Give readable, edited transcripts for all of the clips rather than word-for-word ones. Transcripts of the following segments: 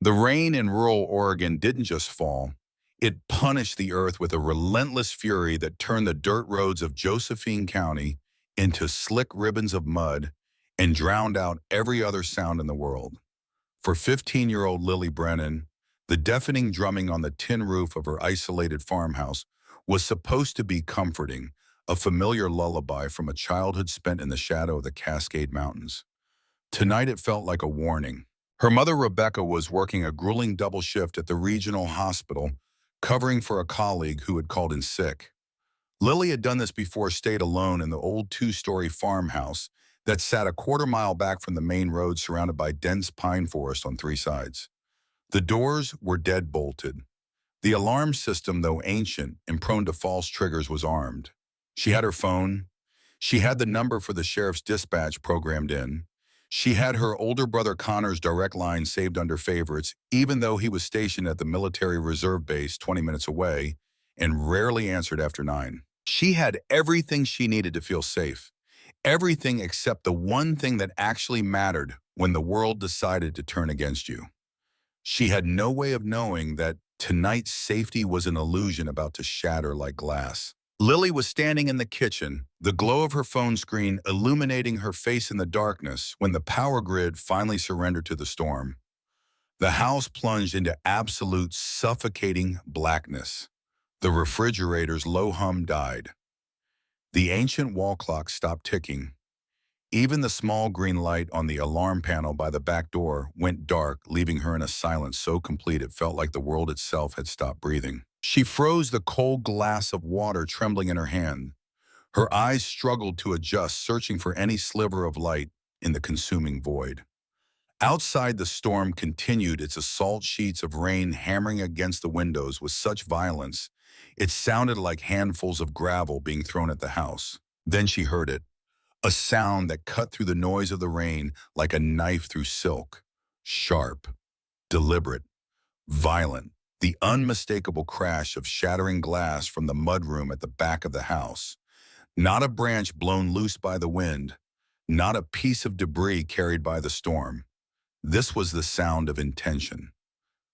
The rain in rural Oregon didn't just fall. It punished the earth with a relentless fury that turned the dirt roads of Josephine County into slick ribbons of mud and drowned out every other sound in the world. For 15-year-old Lily Brennan, the deafening drumming on the tin roof of her isolated farmhouse was supposed to be comforting, a familiar lullaby from a childhood spent in the shadow of the Cascade Mountains. Tonight it felt like a warning. Her mother, Rebecca, was working a grueling double shift at the regional hospital, covering for a colleague who had called in sick. Lily had done this before, stayed alone in the old two-story farmhouse that sat a quarter-mile back from the main road, surrounded by dense pine forest on three sides. The doors were dead-bolted. The alarm system, though ancient and prone to false triggers, was armed. She had her phone. She had the number for the sheriff's dispatch programmed in. She had her older brother Connor's direct line saved under favorites, even though he was stationed at the military reserve base 20 minutes away and rarely answered after 9. She had everything she needed to feel safe. Everything except the one thing that actually mattered when the world decided to turn against you. She had no way of knowing that tonight's safety was an illusion about to shatter like glass. Lily was standing in the kitchen, the glow of her phone screen illuminating her face in the darkness when the power grid finally surrendered to the storm. The house plunged into absolute suffocating blackness. The refrigerator's low hum died. The ancient wall clock stopped ticking. Even the small green light on the alarm panel by the back door went dark, leaving her in a silence so complete it felt like the world itself had stopped breathing. She froze, the cold glass of water trembling in her hand. Her eyes struggled to adjust, searching for any sliver of light in the consuming void. Outside, the storm continued, its assault sheets of rain hammering against the windows with such violence it sounded like handfuls of gravel being thrown at the house. Then she heard it, a sound that cut through the noise of the rain like a knife through silk. Sharp, deliberate, violent. The unmistakable crash of shattering glass from the mudroom at the back of the house. Not a branch blown loose by the wind, not a piece of debris carried by the storm. This was the sound of intention,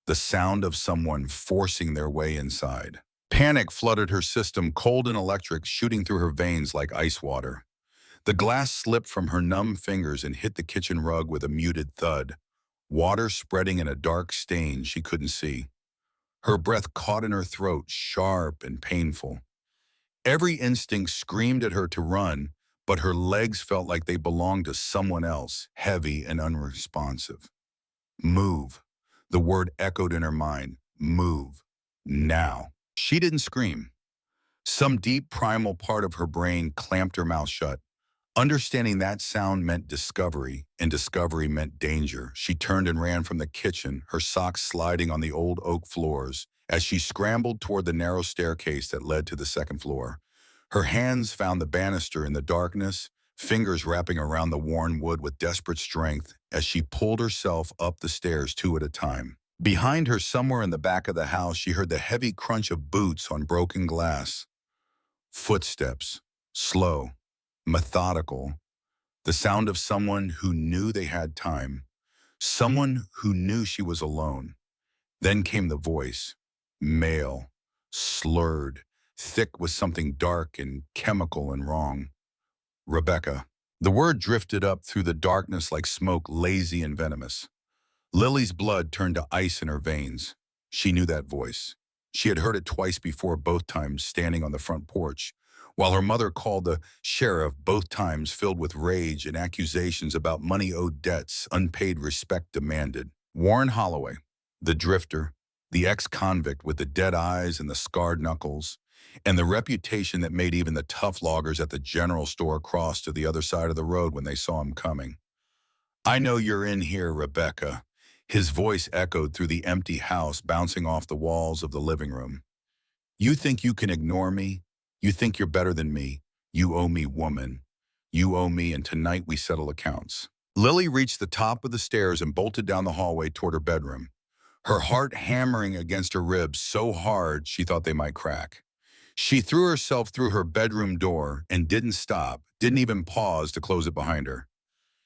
the sound of someone forcing their way inside. Panic flooded her system, cold and electric shooting through her veins like ice water. The glass slipped from her numb fingers and hit the kitchen rug with a muted thud, water spreading in a dark stain she couldn't see. Her breath caught in her throat, sharp and painful. Every instinct screamed at her to run, but her legs felt like they belonged to someone else, heavy and unresponsive. Move. The word echoed in her mind. Move. Now. She didn't scream. Some deep primal part of her brain clamped her mouth shut. Understanding that sound meant discovery, and discovery meant danger. She turned and ran from the kitchen, her socks sliding on the old oak floors, as she scrambled toward the narrow staircase that led to the second floor. Her hands found the banister in the darkness, fingers wrapping around the worn wood with desperate strength as she pulled herself up the stairs two at a time. Behind her, somewhere in the back of the house, she heard the heavy crunch of boots on broken glass. Footsteps, slow, methodical, the sound of someone who knew they had time, someone who knew she was alone. Then came the voice, male, slurred, thick with something dark and chemical and wrong. Rebecca. The word drifted up through the darkness like smoke, lazy and venomous. Lily's blood turned to ice in her veins. She knew that voice. She had heard it twice before, both times standing on the front porch, while her mother called the sheriff, both times filled with rage and accusations about money-owed debts, unpaid respect demanded. Warren Holloway, the drifter, the ex-convict with the dead eyes and the scarred knuckles, and the reputation that made even the tough loggers at the general store cross to the other side of the road when they saw him coming. "I know you're in here, Rebecca." His voice echoed through the empty house, bouncing off the walls of the living room. "You think you can ignore me? You think you're better than me? You owe me, woman. You owe me, and tonight we settle accounts." Lily reached the top of the stairs and bolted down the hallway toward her bedroom, her heart hammering against her ribs so hard she thought they might crack. She threw herself through her bedroom door and didn't stop, didn't even pause to close it behind her.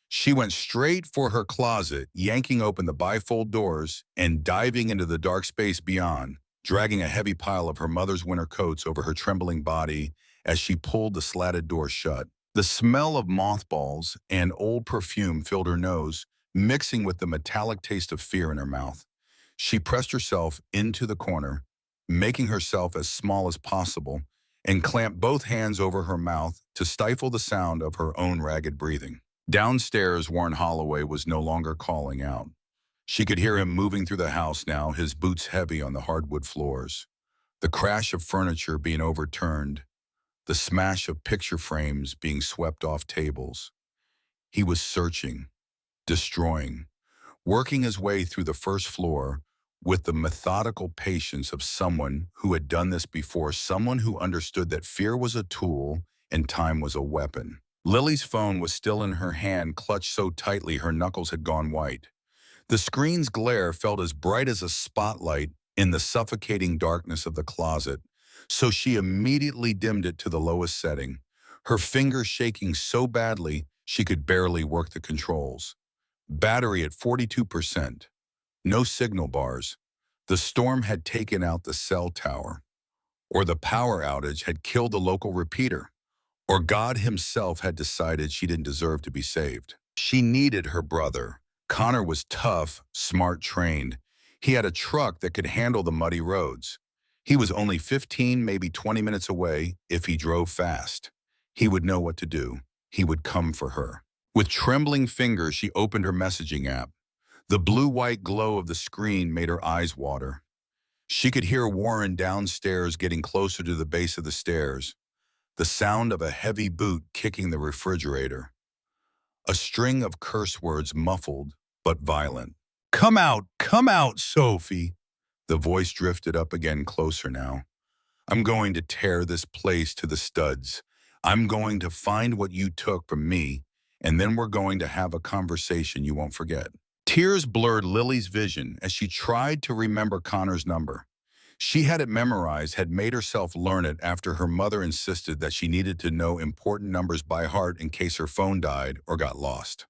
She went straight for her closet, yanking open the bifold doors and diving into the dark space beyond, dragging a heavy pile of her mother's winter coats over her trembling body as she pulled the slatted door shut. The smell of mothballs and old perfume filled her nose, mixing with the metallic taste of fear in her mouth. She pressed herself into the corner, making herself as small as possible, and clamped both hands over her mouth to stifle the sound of her own ragged breathing. Downstairs, Warren Holloway was no longer calling out. She could hear him moving through the house now, his boots heavy on the hardwood floors. The crash of furniture being overturned, the smash of picture frames being swept off tables. He was searching, destroying, working his way through the first floor with the methodical patience of someone who had done this before, someone who understood that fear was a tool and time was a weapon. Lily's phone was still in her hand, clutched so tightly her knuckles had gone white. The screen's glare felt as bright as a spotlight in the suffocating darkness of the closet, so she immediately dimmed it to the lowest setting, her fingers shaking so badly she could barely work the controls. Battery at 42%. No signal bars. The storm had taken out the cell tower, or the power outage had killed the local repeater, or God himself had decided she didn't deserve to be saved. She needed her brother. Connor was tough, smart, trained. He had a truck that could handle the muddy roads. He was only 15, maybe 20 minutes away if he drove fast. He would know what to do. He would come for her. With trembling fingers, she opened her messaging app. The blue-white glow of the screen made her eyes water. She could hear Warren downstairs getting closer to the base of the stairs, the sound of a heavy boot kicking the refrigerator. A string of curse words muffled but violent. Come out, Sophie." The voice drifted up again, closer now. "I'm going to tear this place to the studs. I'm going to find what you took from me, and then we're going to have a conversation you won't forget." Tears blurred Lily's vision as she tried to remember Connor's number. She had it memorized, had made herself learn it after her mother insisted that she needed to know important numbers by heart in case her phone died or got lost.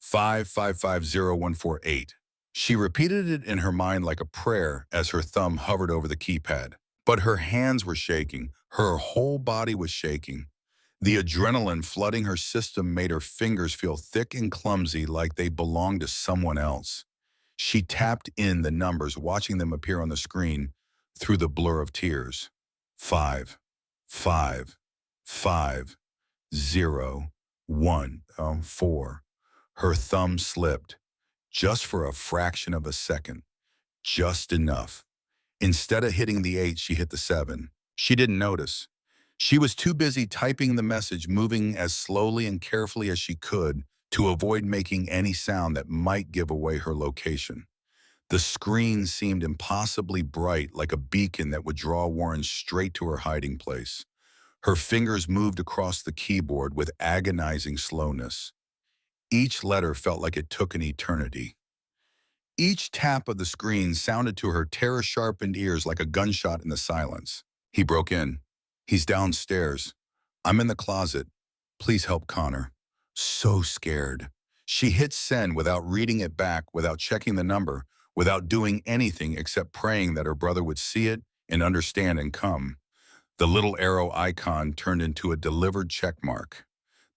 5550148. She repeated it in her mind like a prayer as her thumb hovered over the keypad. But her hands were shaking. Her whole body was shaking. The adrenaline flooding her system made her fingers feel thick and clumsy, like they belonged to someone else. She tapped in the numbers, watching them appear on the screen through the blur of tears. 5, 5, 5, 0, 1, 4. Her thumb slipped, just for a fraction of a second, just enough. Instead of hitting the 8, she hit the 7. She didn't notice. She was too busy typing the message, moving as slowly and carefully as she could to avoid making any sound that might give away her location. The screen seemed impossibly bright, like a beacon that would draw Warren straight to her hiding place. Her fingers moved across the keyboard with agonizing slowness. Each letter felt like it took an eternity. Each tap of the screen sounded to her terror-sharpened ears like a gunshot in the silence. He broke in. "He's downstairs. I'm in the closet. Please help Connor." So scared. She hit send without reading it back, without checking the number, without doing anything except praying that her brother would see it and understand and come. The little arrow icon turned into a delivered check mark.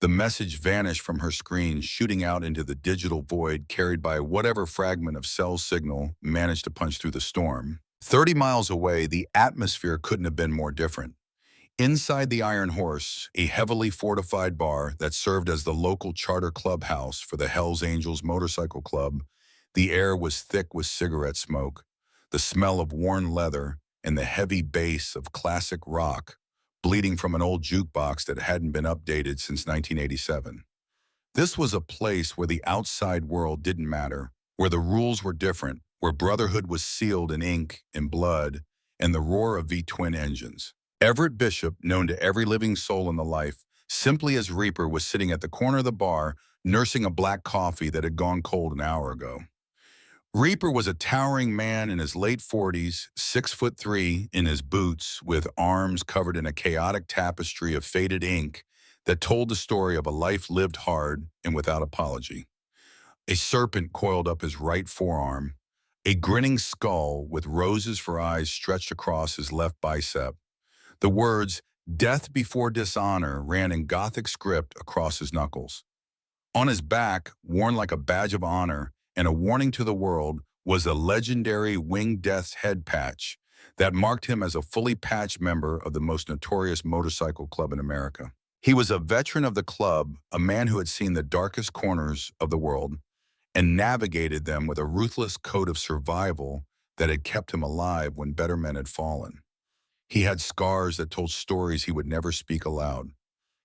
The message vanished from her screen, shooting out into the digital void carried by whatever fragment of cell signal managed to punch through the storm. 30 miles away, the atmosphere couldn't have been more different. Inside the Iron Horse, a heavily fortified bar that served as the local charter clubhouse for the Hells Angels Motorcycle Club, the air was thick with cigarette smoke, the smell of worn leather, and the heavy bass of classic rock bleeding from an old jukebox that hadn't been updated since 1987. This was a place where the outside world didn't matter, where the rules were different, where brotherhood was sealed in ink and blood and the roar of V-twin engines. Everett Bishop, known to every living soul in the life, simply as Reaper, was sitting at the corner of the bar, nursing a black coffee that had gone cold an hour ago. Reaper was a towering man in his late 40s, 6'3" in his boots, with arms covered in a chaotic tapestry of faded ink that told the story of a life lived hard and without apology. A serpent coiled up his right forearm, a grinning skull with roses for eyes stretched across his left bicep. The words, "Death before dishonor," ran in Gothic script across his knuckles. On his back, worn like a badge of honor and a warning to the world, was a legendary Winged Death's head patch that marked him as a fully patched member of the most notorious motorcycle club in America. He was a veteran of the club, a man who had seen the darkest corners of the world and navigated them with a ruthless code of survival that had kept him alive when better men had fallen. He had scars that told stories he would never speak aloud.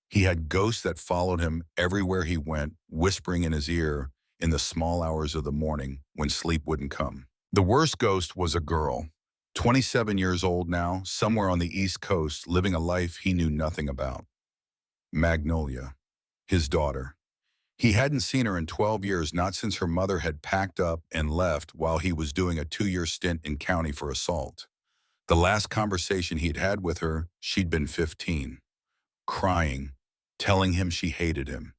He had ghosts that followed him everywhere he went, whispering in his ear in the small hours of the morning when sleep wouldn't come. The worst ghost was a girl, 27 years old now, somewhere on the East Coast, living a life he knew nothing about. Magnolia, his daughter. He hadn't seen her in 12 years, not since her mother had packed up and left while he was doing a 2-year stint in county for assault. The last conversation he'd had with her, she'd been 15, crying, telling him she hated him,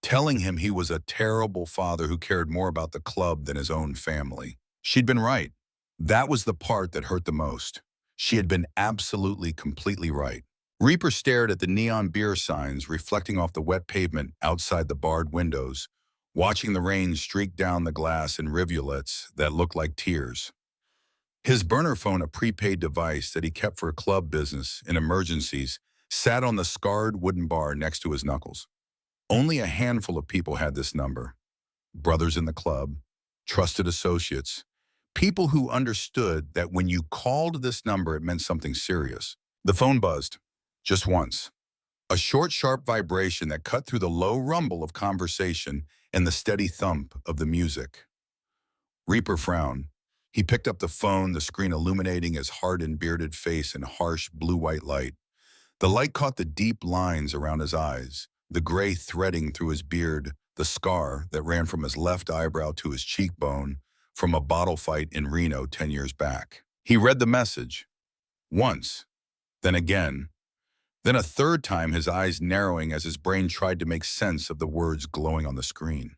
telling him he was a terrible father who cared more about the club than his own family. She'd been right. That was the part that hurt the most. She had been absolutely, completely right. Reaper stared at the neon beer signs reflecting off the wet pavement outside the barred windows, watching the rain streak down the glass in rivulets that looked like tears. His burner phone, a prepaid device that he kept for club business in emergencies, sat on the scarred wooden bar next to his knuckles. Only a handful of people had this number. Brothers in the club, trusted associates, people who understood that when you called this number, it meant something serious. The phone buzzed. Just once. A short, sharp vibration that cut through the low rumble of conversation and the steady thump of the music. Reaper frowned. He picked up the phone, the screen illuminating his hardened, bearded face in harsh, blue-white light. The light caught the deep lines around his eyes, the gray threading through his beard, the scar that ran from his left eyebrow to his cheekbone from a bottle fight in Reno 10 years back. He read the message. Once. Then again. Then a third time, his eyes narrowing as his brain tried to make sense of the words glowing on the screen.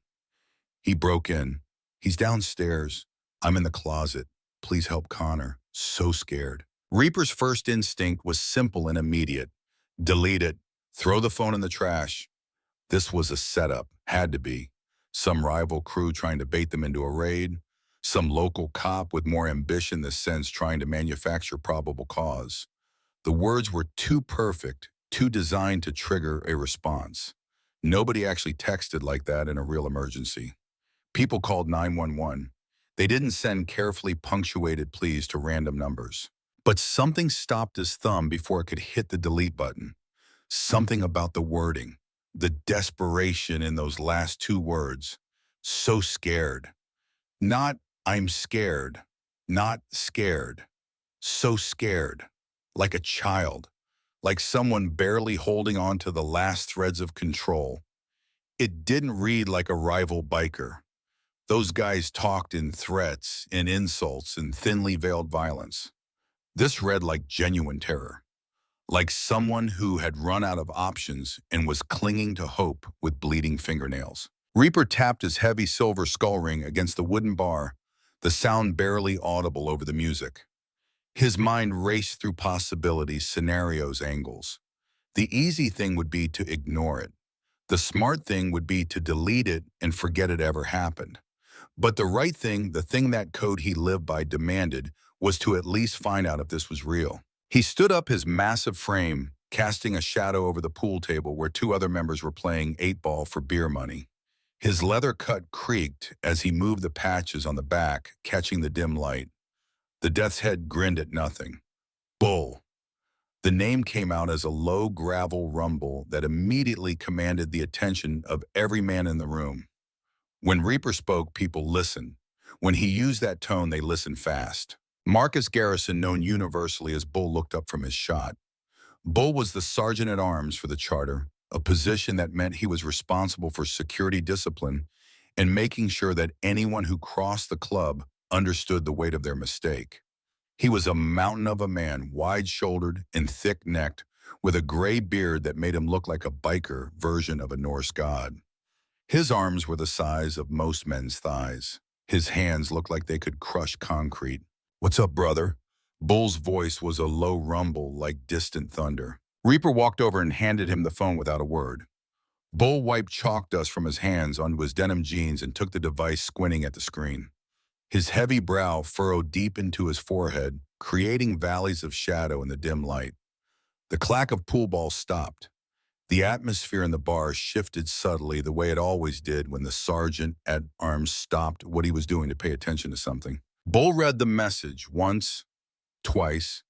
He broke in. He's downstairs. I'm in the closet. Please help Connor. So scared. Reaper's first instinct was simple and immediate. Delete it. Throw the phone in the trash. This was a setup. Had to be. Some rival crew trying to bait them into a raid. Some local cop with more ambition than sense trying to manufacture probable cause. The words were too perfect, too designed to trigger a response. Nobody actually texted like that in a real emergency. People called 911. They didn't send carefully punctuated pleas to random numbers. But something stopped his thumb before it could hit the delete button. Something about the wording, the desperation in those last two words. So scared. Not, I'm scared. Not scared. So scared. Like a child, like someone barely holding on to the last threads of control. It didn't read like a rival biker. Those guys talked in threats, in insults, and thinly veiled violence. This read like genuine terror, like someone who had run out of options and was clinging to hope with bleeding fingernails. Reaper tapped his heavy silver skull ring against the wooden bar, the sound barely audible over the music. His mind raced through possibilities, scenarios, angles. The easy thing would be to ignore it. The smart thing would be to delete it and forget it ever happened. But the right thing, the thing that code he lived by demanded, was to at least find out if this was real. He stood up his massive frame, casting a shadow over the pool table where two other members were playing 8-ball for beer money. His leather cut creaked as he moved the patches on the back, catching the dim light. The Death's Head grinned at nothing. Bull. The name came out as a low gravel rumble that immediately commanded the attention of every man in the room. When Reaper spoke, people listened. When he used that tone, they listened fast. Marcus Garrison, known universally as Bull, looked up from his shot. Bull was the sergeant-at-arms for the charter, a position that meant he was responsible for security discipline and making sure that anyone who crossed the club understood the weight of their mistake. He was a mountain of a man, wide-shouldered and thick-necked, with a gray beard that made him look like a biker version of a Norse god. His arms were the size of most men's thighs. His hands looked like they could crush concrete. "What's up, brother?" Bull's voice was a low rumble like distant thunder. Reaper walked over and handed him the phone without a word. Bull wiped chalk dust from his hands onto his denim jeans and took the device, squinting at the screen. His heavy brow furrowed deep into his forehead, creating valleys of shadow in the dim light. The clack of pool balls stopped. The atmosphere in the bar shifted subtly the way it always did when the sergeant at arms stopped what he was doing to pay attention to something. Bull read the message once, twice.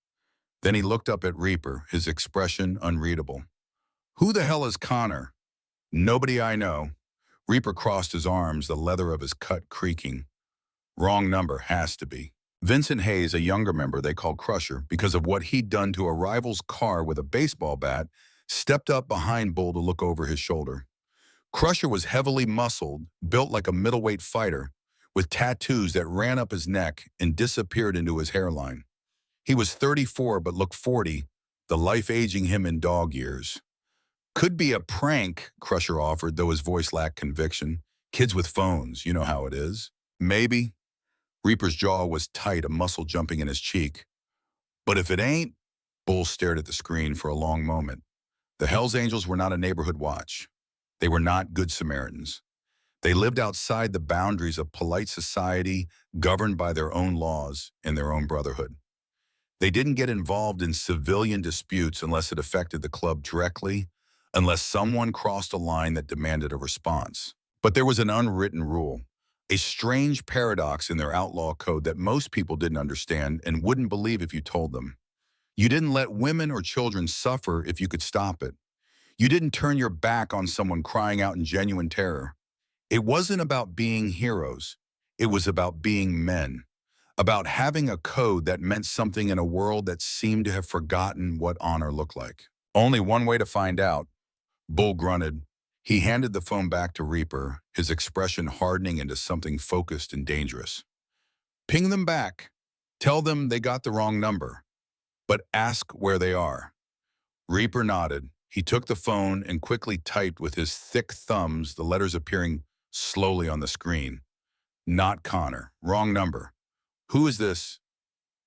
Then he looked up at Reaper, his expression unreadable. "Who the hell is Connor?" "Nobody I know." Reaper crossed his arms, the leather of his cut creaking. "Wrong number, has to be." Vincent Hayes, a younger member they called Crusher because of what he'd done to a rival's car with a baseball bat, stepped up behind Bull to look over his shoulder. Crusher was heavily muscled, built like a middleweight fighter, with tattoos that ran up his neck and disappeared into his hairline. He was 34 but looked 40, the life aging him in dog years. "Could be a prank," Crusher offered, though his voice lacked conviction. "Kids with phones, you know how it is." "Maybe." Reaper's jaw was tight, a muscle jumping in his cheek. "But if it ain't?" Bull stared at the screen for a long moment. The Hells Angels were not a neighborhood watch. They were not good Samaritans. They lived outside the boundaries of polite society, governed by their own laws and their own brotherhood. They didn't get involved in civilian disputes unless it affected the club directly, unless someone crossed a line that demanded a response. But there was an unwritten rule, a strange paradox in their outlaw code that most people didn't understand and wouldn't believe if you told them. You didn't let women or children suffer if you could stop it. You didn't turn your back on someone crying out in genuine terror. It wasn't about being heroes. It was about being men, about having a code that meant something in a world that seemed to have forgotten what honor looked like. "Only one way to find out," Bull grunted. He handed the phone back to Reaper, his expression hardening into something focused and dangerous. "Ping them back. Tell them they got the wrong number. But ask where they are." Reaper nodded. He took the phone and quickly typed with his thick thumbs, the letters appearing slowly on the screen. "Not Connor. Wrong number. Who is this?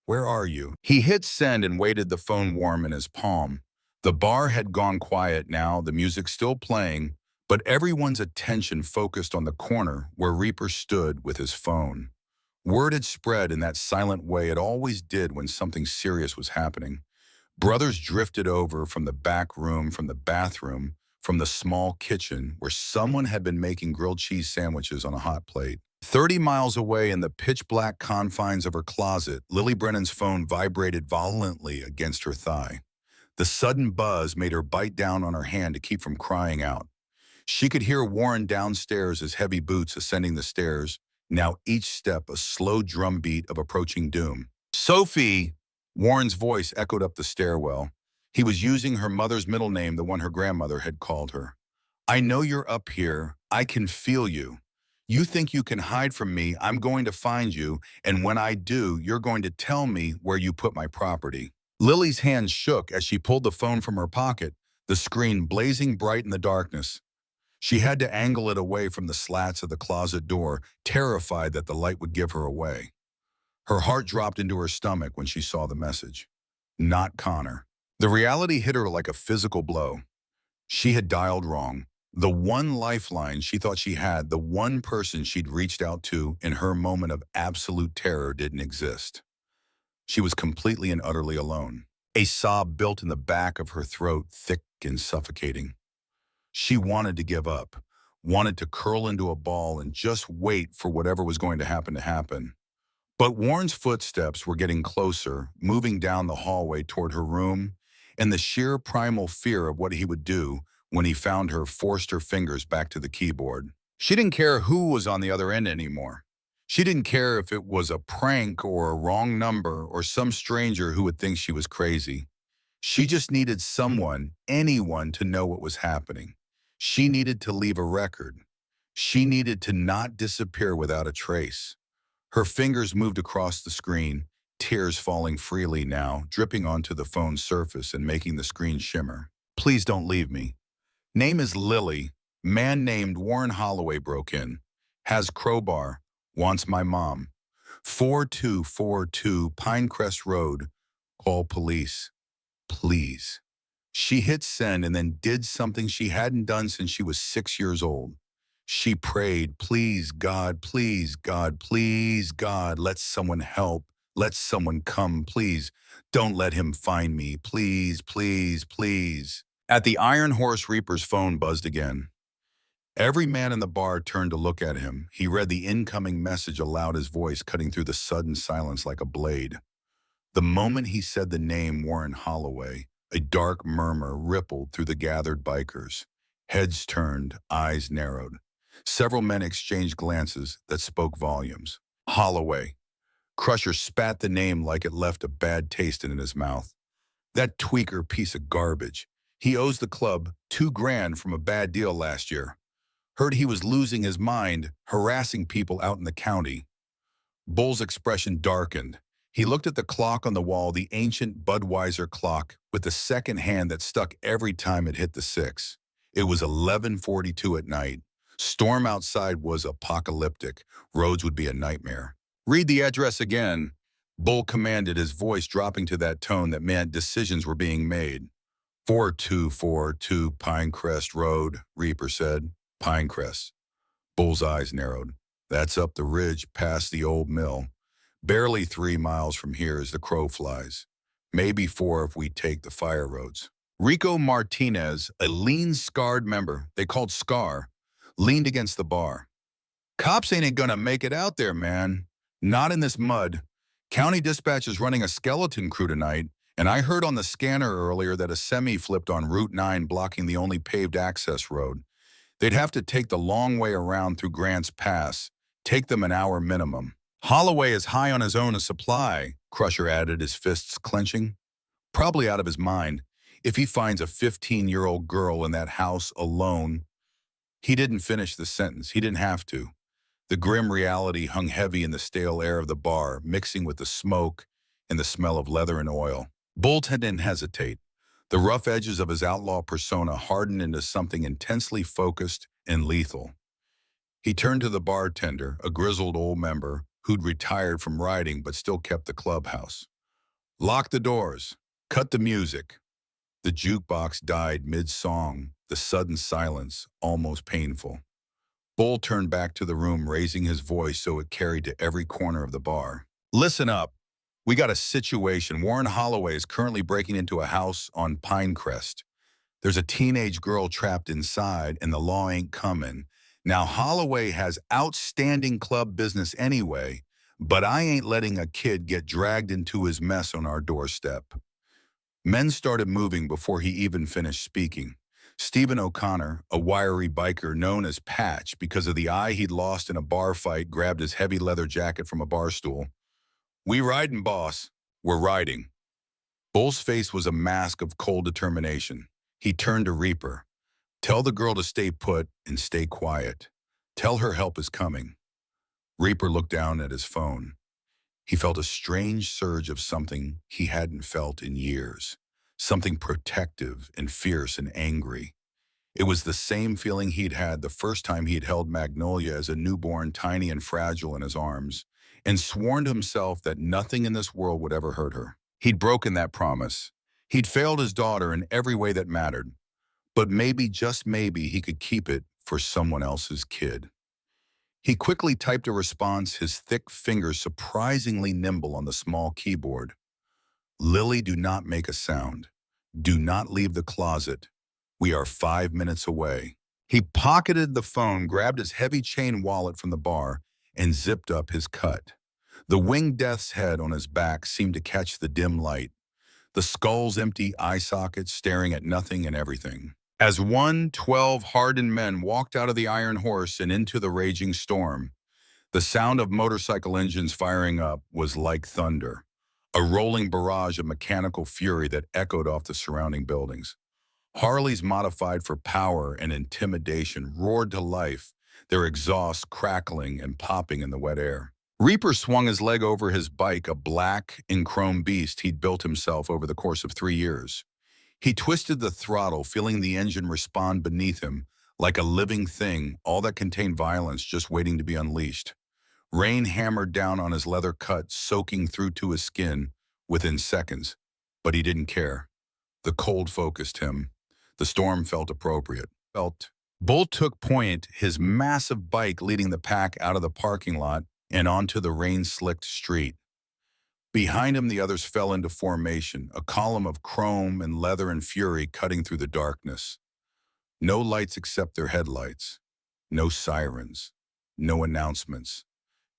Where are you?" He hit send and waited, the phone warm in his palm. The bar had gone quiet now, the music still playing, but everyone's attention focused on the corner where Reaper stood with his phone. Word had spread in that silent way it always did when something serious was happening. Brothers drifted over from the back room, from the bathroom, from the small kitchen where someone had been making grilled cheese sandwiches on a hot plate. 30 miles away in the pitch-black confines of her closet, Lily Brennan's phone vibrated violently against her thigh. The sudden buzz made her bite down on her hand to keep from crying out. She could hear Warren downstairs, his heavy boots ascending the stairs, now each step a slow drumbeat of approaching doom. "Sophie!" Warren's voice echoed up the stairwell. He was using her mother's middle name, the one her grandmother had called her. "I know you're up here. I can feel you. You think you can hide from me. I'm going to find you, and when I do, you're going to tell me where you put my property." Lily's hands shook as she pulled the phone from her pocket, the screen blazing bright in the darkness. She had to angle it away from the slats of the closet door, terrified that the light would give her away. Her heart dropped into her stomach when she saw the message. Not Connor. The reality hit her like a physical blow. She had dialed wrong. The one lifeline she thought she had, the one person she'd reached out to in her moment of absolute terror, didn't exist. She was completely and utterly alone. A sob built in the back of her throat, thick and suffocating. She wanted to give up, wanted to curl into a ball and just wait for whatever was going to happen. But Warren's footsteps were getting closer, moving down the hallway toward her room, and the sheer primal fear of what he would do when he found her forced her fingers back to the keyboard. She didn't care who was on the other end anymore. She didn't care if it was a prank or a wrong number or some stranger who would think she was crazy. She just needed someone, anyone, to know what was happening. She needed to leave a record. She needed to not disappear without a trace. Her fingers moved across the screen, tears falling freely now, dripping onto the phone's surface and making the screen shimmer. Please don't leave me. Name is Lily. Man named Warren Holloway broke in. Has crowbar. Wants my mom. 4242 Pinecrest Road. Call police. Please. She hit send and then did something she hadn't done since she was 6 years old. She prayed, please, God, please, God, please, God, let someone help. Let someone come, please. Don't let him find me, please, please, please. At the Iron Horse Reaper's phone buzzed again. Every man in the bar turned to look at him. He read the incoming message aloud, his voice cutting through the sudden silence like a blade. The moment he said the name Warren Holloway, a dark murmur rippled through the gathered bikers. Heads turned, eyes narrowed. Several men exchanged glances that spoke volumes. Holloway. Crusher spat the name like it left a bad taste in his mouth. That tweaker piece of garbage. He owes the club $2,000 from a bad deal last year. Heard he was losing his mind, harassing people out in the county. Bull's expression darkened. He looked at the clock on the wall, the ancient Budweiser clock, with the second hand that stuck every time it hit the 6. It was 11:42 at night. Storm outside was apocalyptic. Roads would be a nightmare. Read the address again, Bull commanded, his voice dropping to that tone that meant decisions were being made. 4242 Pinecrest Road, Reaper said. Pinecrest. Bull's eyes narrowed. That's up the ridge past the old mill. Barely 3 miles from here as the crow flies. Maybe 4 if we take the fire roads. Rico Martinez, a lean, scarred member they called Scar, leaned against the bar. Cops ain't gonna make it out there, man. Not in this mud. County dispatch is running a skeleton crew tonight, and I heard on the scanner earlier that a semi flipped on Route 9 blocking the only paved access road. They'd have to take the long way around through Grants Pass, take them an hour minimum. Holloway is high on his own supply, Crusher added, his fists clenching. Probably out of his mind. If he finds a 15-year-old girl in that house alone. He didn't finish the sentence. He didn't have to. The grim reality hung heavy in the stale air of the bar, mixing with the smoke and the smell of leather and oil. Bull didn't hesitate. The rough edges of his outlaw persona hardened into something intensely focused and lethal. He turned to the bartender, a grizzled old member who'd retired from riding but still kept the clubhouse. Lock the doors. Cut the music. The jukebox died mid-song, the sudden silence almost painful. Bull turned back to the room, raising his voice so it carried to every corner of the bar. Listen up. We got a situation. Warren Holloway is currently breaking into a house on Pinecrest. There's a teenage girl trapped inside, and the law ain't coming. Now, Holloway has outstanding club business anyway, but I ain't letting a kid get dragged into his mess on our doorstep. Men started moving before he even finished speaking. Stephen O'Connor, a wiry biker known as Patch because of the eye he'd lost in a bar fight, grabbed his heavy leather jacket from a bar stool. We riding, boss. We're riding. Bull's face was a mask of cold determination. He turned to Reaper. Tell the girl to stay put and stay quiet. Tell her help is coming. Reaper looked down at his phone. He felt a strange surge of something he hadn't felt in years. Something protective and fierce and angry. It was the same feeling he'd had the first time he'd held Magnolia as a newborn, tiny and fragile in his arms, and sworn to himself that nothing in this world would ever hurt her. He'd broken that promise. He'd failed his daughter in every way that mattered. But maybe, just maybe, he could keep it for someone else's kid. He quickly typed a response, his thick fingers surprisingly nimble on the small keyboard. Lily, do not make a sound. Do not leave the closet. We are 5 minutes away. He pocketed the phone, grabbed his heavy chain wallet from the bar, and zipped up his cut. The winged death's head on his back seemed to catch the dim light, the skull's empty eye sockets staring at nothing and everything. As 12 hardened men walked out of the Iron Horse and into the raging storm, the sound of motorcycle engines firing up was like thunder, a rolling barrage of mechanical fury that echoed off the surrounding buildings. Harleys modified for power and intimidation roared to life, their exhausts crackling and popping in the wet air. Reaper swung his leg over his bike, a black and chrome beast he'd built himself over the course of 3 years. He twisted the throttle, feeling the engine respond beneath him, like a living thing, all that contained violence just waiting to be unleashed. Rain hammered down on his leather cut, soaking through to his skin within seconds. But he didn't care. The cold focused him. The storm felt appropriate. Bull took point, his massive bike leading the pack out of the parking lot and onto the rain-slicked street. Behind him, the others fell into formation, a column of chrome and leather and fury cutting through the darkness. No lights except their headlights. No sirens. No announcements.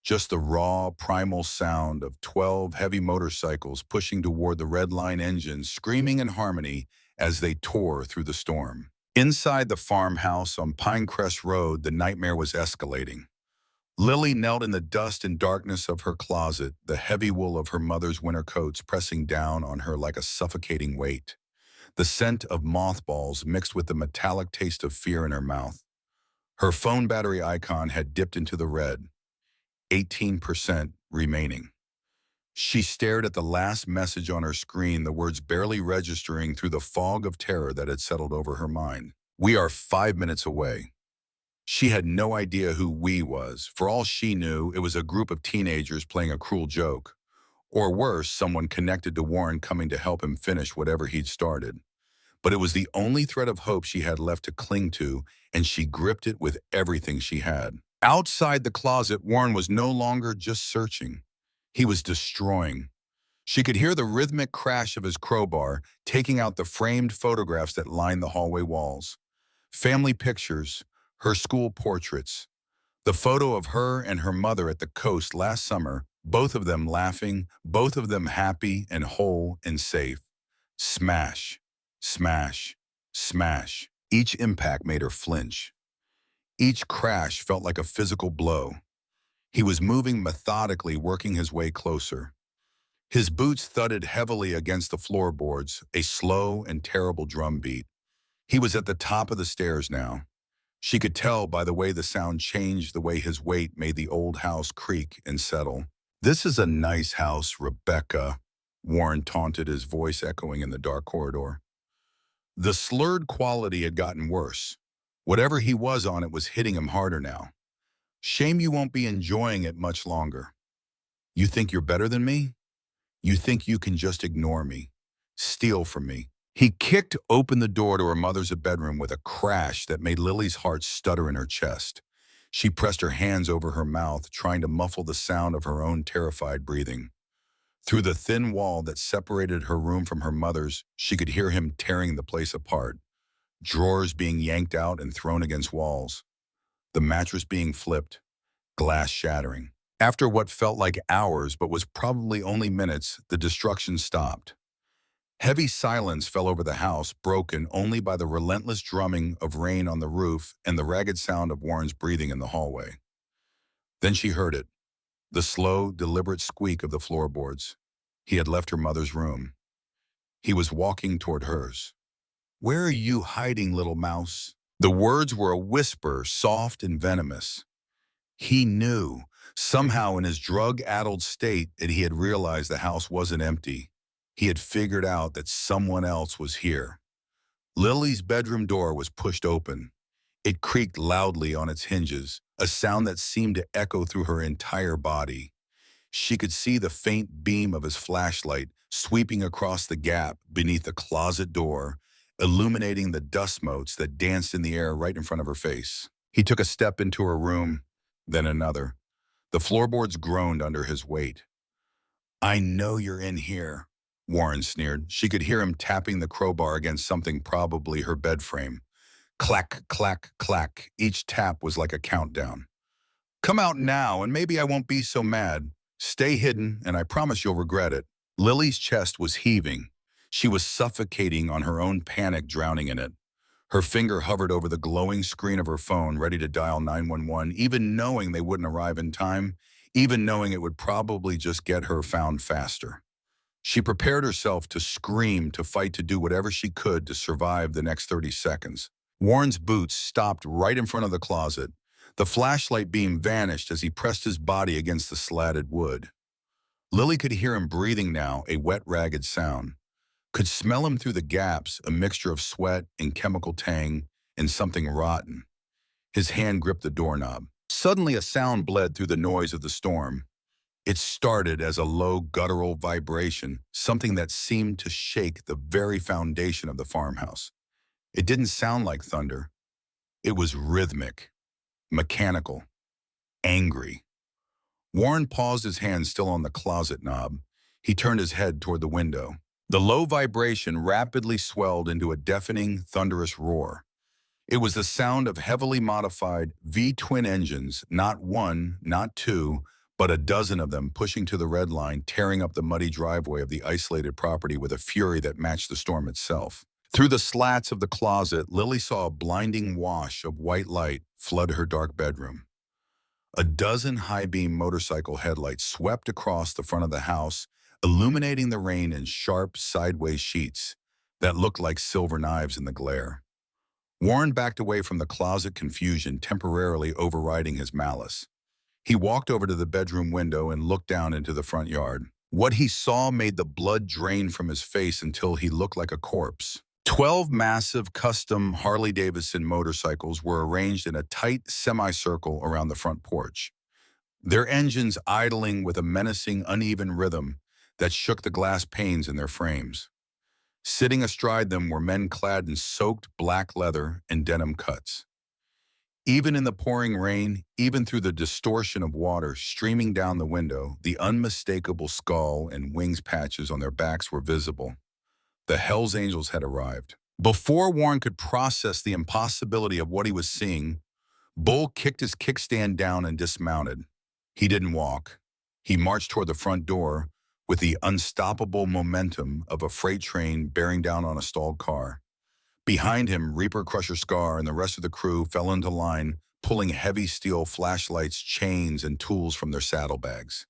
Just the raw, primal sound of 12 heavy motorcycles pushing toward the red line engines, screaming in harmony as they tore through the storm. Inside the farmhouse on Pinecrest Road, the nightmare was escalating. Lily knelt in the dust and darkness of her closet, the heavy wool of her mother's winter coats pressing down on her like a suffocating weight. The scent of mothballs mixed with the metallic taste of fear in her mouth. Her phone battery icon had dipped into the red, 18% remaining. She stared at the last message on her screen, the words barely registering through the fog of terror that had settled over her mind. "We are 5 minutes away." She had no idea who "we" was. For all she knew, it was a group of teenagers playing a cruel joke. Or worse, someone connected to Warren coming to help him finish whatever he'd started. But it was the only thread of hope she had left to cling to, and she gripped it with everything she had. Outside the closet, Warren was no longer just searching. He was destroying. She could hear the rhythmic crash of his crowbar, taking out the framed photographs that lined the hallway walls. Family pictures, her school portraits, the photo of her and her mother at the coast last summer, both of them laughing, both of them happy and whole and safe. Smash, smash, smash. Each impact made her flinch. Each crash felt like a physical blow. He was moving methodically, working his way closer. His boots thudded heavily against the floorboards, a slow and terrible drumbeat. He was at the top of the stairs now. She could tell by the way the sound changed, the way his weight made the old house creak and settle. "This is a nice house, Rebecca," Warren taunted, his voice echoing in the dark corridor. The slurred quality had gotten worse. Whatever he was on, it was hitting him harder now. "Shame you won't be enjoying it much longer. You think you're better than me? You think you can just ignore me, steal from me?" He kicked open the door to her mother's bedroom with a crash that made Lily's heart stutter in her chest. She pressed her hands over her mouth, trying to muffle the sound of her own terrified breathing. Through the thin wall that separated her room from her mother's, she could hear him tearing the place apart. Drawers being yanked out and thrown against walls. The mattress being flipped, glass shattering. After what felt like hours but was probably only minutes, the destruction stopped. Heavy silence fell over the house, broken only by the relentless drumming of rain on the roof and the ragged sound of Warren's breathing in the hallway. Then she heard it, the slow, deliberate squeak of the floorboards. He had left her mother's room. He was walking toward hers. "Where are you hiding, little mouse?" The words were a whisper, soft and venomous. He knew, somehow in his drug-addled state, that he had realized the house wasn't empty. He had figured out that someone else was here. Lily's bedroom door was pushed open. It creaked loudly on its hinges, a sound that seemed to echo through her entire body. She could see the faint beam of his flashlight sweeping across the gap beneath the closet door, illuminating the dust motes that danced in the air right in front of her face. He took a step into her room, then another. The floorboards groaned under his weight. "I know you're in here," Warren sneered. She could hear him tapping the crowbar against something, probably her bed frame. Clack, clack, clack. Each tap was like a countdown. "Come out now, and maybe I won't be so mad. Stay hidden, and I promise you'll regret it." Lily's chest was heaving. She was suffocating on her own panic, drowning in it. Her finger hovered over the glowing screen of her phone, ready to dial 911, even knowing they wouldn't arrive in time, even knowing it would probably just get her found faster. She prepared herself to scream, to fight, to do whatever she could to survive the next 30 seconds. Warren's boots stopped right in front of the closet. The flashlight beam vanished as he pressed his body against the slatted wood. Lily could hear him breathing now, a wet, ragged sound. Could smell him through the gaps, a mixture of sweat and chemical tang and something rotten. His hand gripped the doorknob. Suddenly a sound bled through the noise of the storm. It started as a low, guttural vibration, something that seemed to shake the very foundation of the farmhouse. It didn't sound like thunder. It was rhythmic, mechanical, angry. Warren paused, his hand still on the closet knob. He turned his head toward the window. The low vibration rapidly swelled into a deafening, thunderous roar. It was the sound of heavily modified V-twin engines, not one, not two, but a dozen of them pushing to the red line, tearing up the muddy driveway of the isolated property with a fury that matched the storm itself. Through the slats of the closet, Lily saw a blinding wash of white light flood her dark bedroom. A dozen high-beam motorcycle headlights swept across the front of the house, illuminating the rain in sharp, sideways sheets that looked like silver knives in the glare. Warren backed away from the closet, confusion temporarily overriding his malice. He walked over to the bedroom window and looked down into the front yard. What he saw made the blood drain from his face until he looked like a corpse. 12 massive custom Harley-Davidson motorcycles were arranged in a tight semicircle around the front porch, their engines idling with a menacing, uneven rhythm that shook the glass panes in their frames. Sitting astride them were men clad in soaked black leather and denim cuts. Even in the pouring rain, even through the distortion of water streaming down the window, the unmistakable skull and wings patches on their backs were visible. The Hells Angels had arrived. Before Warren could process the impossibility of what he was seeing, Bull kicked his kickstand down and dismounted. He didn't walk. He marched toward the front door with the unstoppable momentum of a freight train bearing down on a stalled car. Behind him, Reaper, Crusher, Scar, and the rest of the crew fell into line, pulling heavy steel flashlights, chains, and tools from their saddlebags.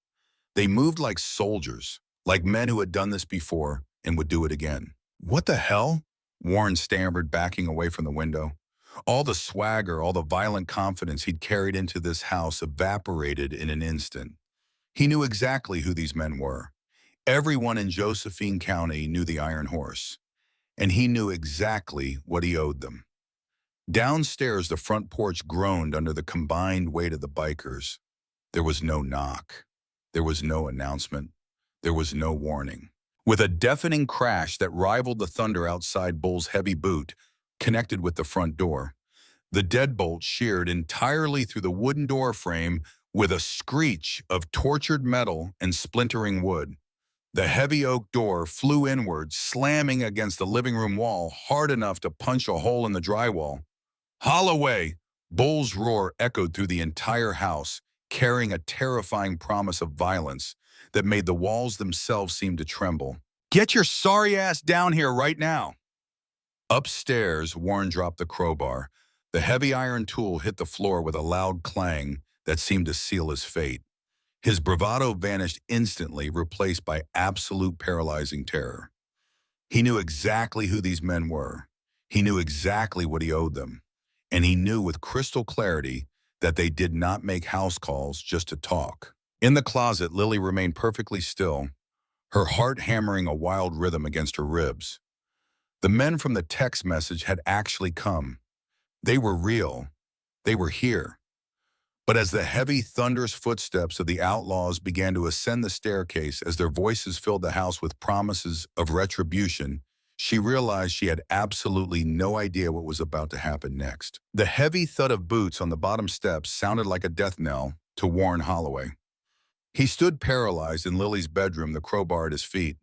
They moved like soldiers, like men who had done this before and would do it again. "What the hell?" Warren stammered, backing away from the window. All the swagger, all the violent confidence he'd carried into this house evaporated in an instant. He knew exactly who these men were. Everyone in Josephine County knew the Iron Horse, and he knew exactly what he owed them. Downstairs, the front porch groaned under the combined weight of the bikers. There was no knock. There was no announcement. There was no warning. With a deafening crash that rivaled the thunder outside Bull's heavy boot, connected with the front door, the deadbolt sheared entirely through the wooden door frame with a screech of tortured metal and splintering wood. The heavy oak door flew inward, slamming against the living room wall hard enough to punch a hole in the drywall. "Holloway!" Bull's roar echoed through the entire house, carrying a terrifying promise of violence that made the walls themselves seem to tremble. "Get your sorry ass down here right now!" Upstairs, Warren dropped the crowbar. The heavy iron tool hit the floor with a loud clang that seemed to seal his fate. His bravado vanished instantly, replaced by absolute paralyzing terror. He knew exactly who these men were. He knew exactly what he owed them. And he knew with crystal clarity that they did not make house calls just to talk. In the closet, Lily remained perfectly still, her heart hammering a wild rhythm against her ribs. The men from the text message had actually come. They were real. They were here. But as the heavy, thunderous footsteps of the outlaws began to ascend the staircase, as their voices filled the house with promises of retribution, she realized she had absolutely no idea what was about to happen next. The heavy thud of boots on the bottom steps sounded like a death knell to Warren Holloway. He stood paralyzed in Lily's bedroom, the crowbar at his feet.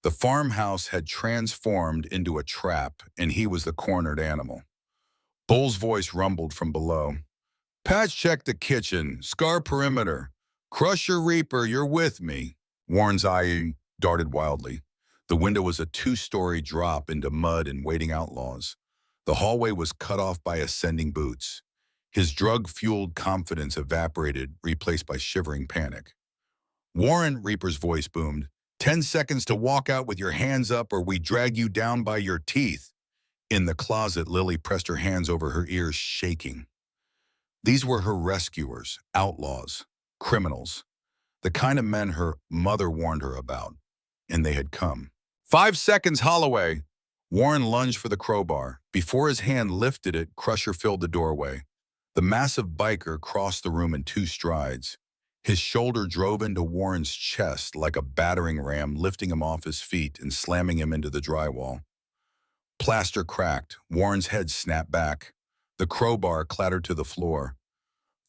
The farmhouse had transformed into a trap, and he was the cornered animal. Bull's voice rumbled from below. "Patch check the kitchen, scar perimeter. Crusher Reaper, you're with me." Warren's eye darted wildly. The window was a 2-story drop into mud and waiting outlaws. The hallway was cut off by ascending boots. His drug-fueled confidence evaporated, replaced by shivering panic. "Warren," Reaper's voice boomed, 10 seconds to walk out with your hands up or we drag you down by your teeth." In the closet, Lily pressed her hands over her ears, shaking. These were her rescuers, outlaws, criminals, the kind of men her mother warned her about, and they had come. 5 seconds, Holloway! Warren lunged for the crowbar. Before his hand lifted it, Crusher filled the doorway. The massive biker crossed the room in 2 strides. His shoulder drove into Warren's chest like a battering ram, lifting him off his feet and slamming him into the drywall. Plaster cracked. Warren's head snapped back. The crowbar clattered to the floor.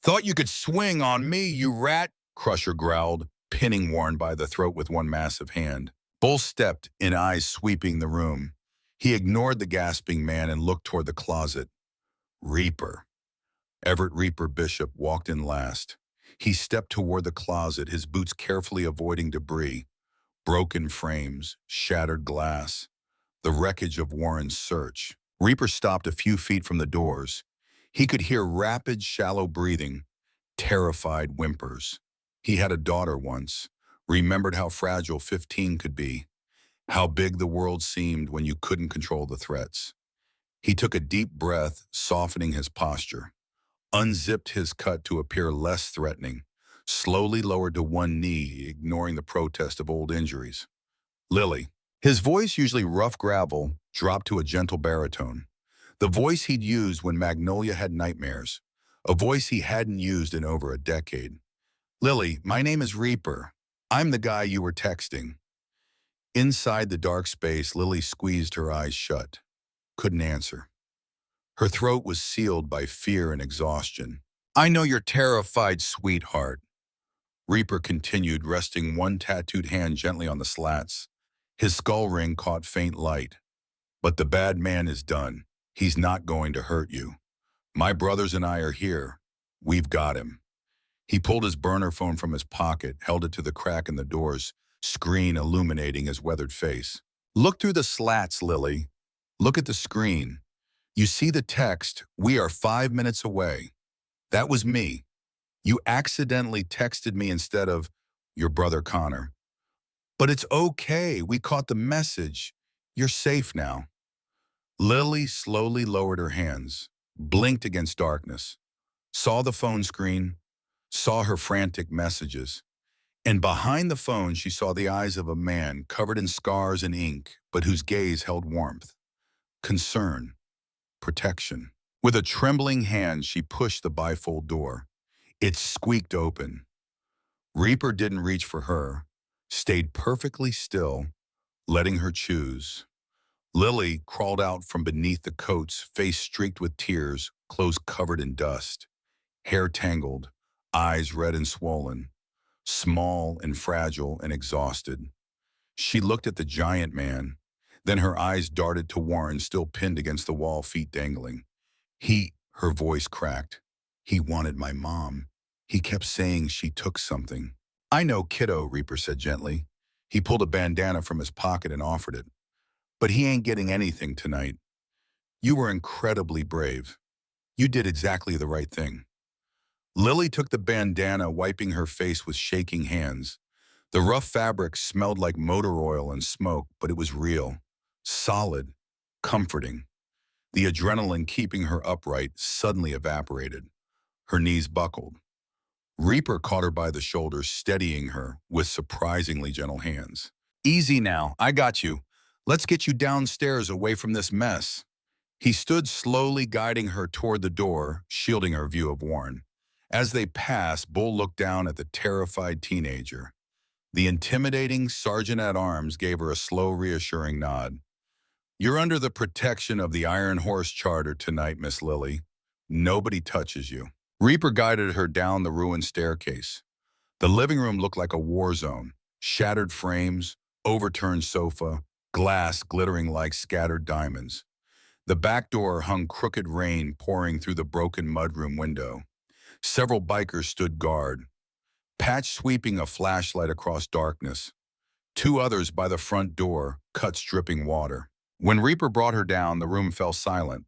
"Thought you could swing on me, you rat!" Crusher growled, pinning Warren by the throat with one massive hand. Bull stepped in, eyes sweeping the room. He ignored the gasping man and looked toward the closet. Reaper. Everett Reaper Bishop walked in last. He stepped toward the closet, his boots carefully avoiding debris, broken frames, shattered glass, the wreckage of Warren's search. Reaper stopped a few feet from the doors. He could hear rapid, shallow breathing, terrified whimpers. He had a daughter once, remembered how fragile 15 could be, how big the world seemed when you couldn't control the threats. He took a deep breath, softening his posture, unzipped his cut to appear less threatening, slowly lowered to one knee, ignoring the protest of old injuries. "Lily." His voice, usually rough gravel, dropped to a gentle baritone. The voice he'd used when Magnolia had nightmares, a voice he hadn't used in over a decade. "Lily, my name is Reaper. I'm the guy you were texting." Inside the dark space, Lily squeezed her eyes shut. Couldn't answer. Her throat was sealed by fear and exhaustion. "I know you're terrified, sweetheart." Reaper continued, resting one tattooed hand gently on the slats. His skull ring caught faint light. "But the bad man is done. He's not going to hurt you. My brothers and I are here. We've got him." He pulled his burner phone from his pocket, held it to the crack in the door's screen, illuminating his weathered face. "Look through the slats, Lily. Look at the screen. You see the text, 'We are 5 minutes away.' That was me. You accidentally texted me instead of your brother Connor. But it's okay. We caught the message. You're safe now." Lily slowly lowered her hands, blinked against darkness, saw the phone screen, saw her frantic messages. And behind the phone, she saw the eyes of a man covered in scars and ink, but whose gaze held warmth, concern, protection. With a trembling hand, she pushed the bifold door. It squeaked open. Reaper didn't reach for her, stayed perfectly still, letting her choose. Lily crawled out from beneath the coats, face streaked with tears, clothes covered in dust, hair tangled, eyes red and swollen, small and fragile and exhausted. She looked at the giant man, then her eyes darted to Warren, still pinned against the wall, feet dangling. Her voice cracked. "He wanted my mom. He kept saying she took something." "I know, kiddo," Reaper said gently. He pulled a bandana from his pocket and offered it. "But he ain't getting anything tonight. You were incredibly brave. You did exactly the right thing." Lily took the bandana, wiping her face with shaking hands. The rough fabric smelled like motor oil and smoke, but it was real, solid, comforting. The adrenaline keeping her upright suddenly evaporated. Her knees buckled. Reaper caught her by the shoulder, steadying her with surprisingly gentle hands. "Easy now, I got you. Let's get you downstairs away from this mess." He stood slowly, guiding her toward the door, shielding her view of Warren. As they passed, Bull looked down at the terrified teenager. The intimidating sergeant-at-arms gave her a slow, reassuring nod. "You're under the protection of the Iron Horse Charter tonight, Miss Lily. Nobody touches you." Reaper guided her down the ruined staircase. The living room looked like a war zone. Shattered frames, overturned sofa, glass glittering like scattered diamonds. The back door hung crooked rain pouring through the broken mudroom window. Several bikers stood guard, Patch sweeping a flashlight across darkness. 2 others by the front door, cuts dripping water. When Reaper brought her down, the room fell silent.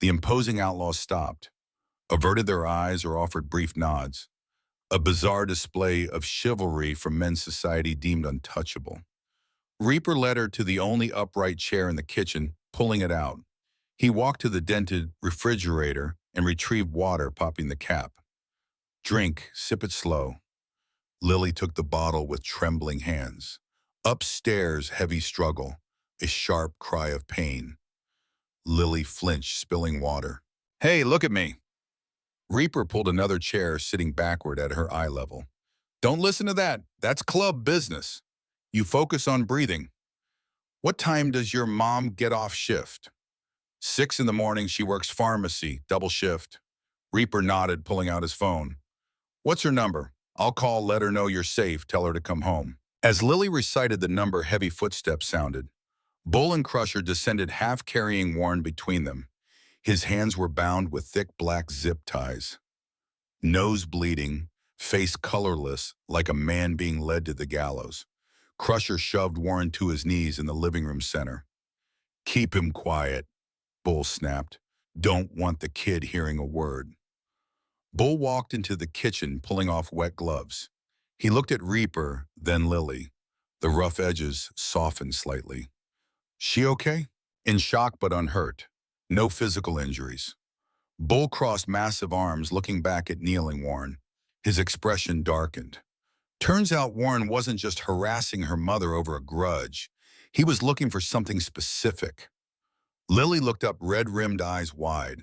The imposing outlaws stopped, averted their eyes or offered brief nods. A bizarre display of chivalry from men society deemed untouchable. Reaper led her to the only upright chair in the kitchen, pulling it out. He walked to the dented refrigerator, and retrieved water, popping the cap. Drink, sip it slow. Lily took the bottle with trembling hands. Upstairs, heavy struggle, a sharp cry of pain. Lily flinched, spilling water. Hey, look at me. Reaper pulled another chair, sitting backward at her eye level. Don't listen to that. That's club business. You focus on breathing. What time does your mom get off shift? 6 in the morning, she works pharmacy, double shift. Reaper nodded, pulling out his phone. What's her number? I'll call, let her know you're safe, tell her to come home. As Lily recited the number, heavy footsteps sounded. Bull and Crusher descended, half carrying Warren between them. His hands were bound with thick black zip ties. Nose bleeding, face colorless, like a man being led to the gallows. Crusher shoved Warren to his knees in the living room center. Keep him quiet, Bull snapped. Don't want the kid hearing a word. Bull walked into the kitchen, pulling off wet gloves. He looked at Reaper, then Lily. The rough edges softened slightly. She okay? In shock but unhurt. No physical injuries. Bull crossed massive arms, looking back at kneeling Warren. His expression darkened. Turns out Warren wasn't just harassing her mother over a grudge. He was looking for something specific. Lily looked up, red-rimmed eyes wide.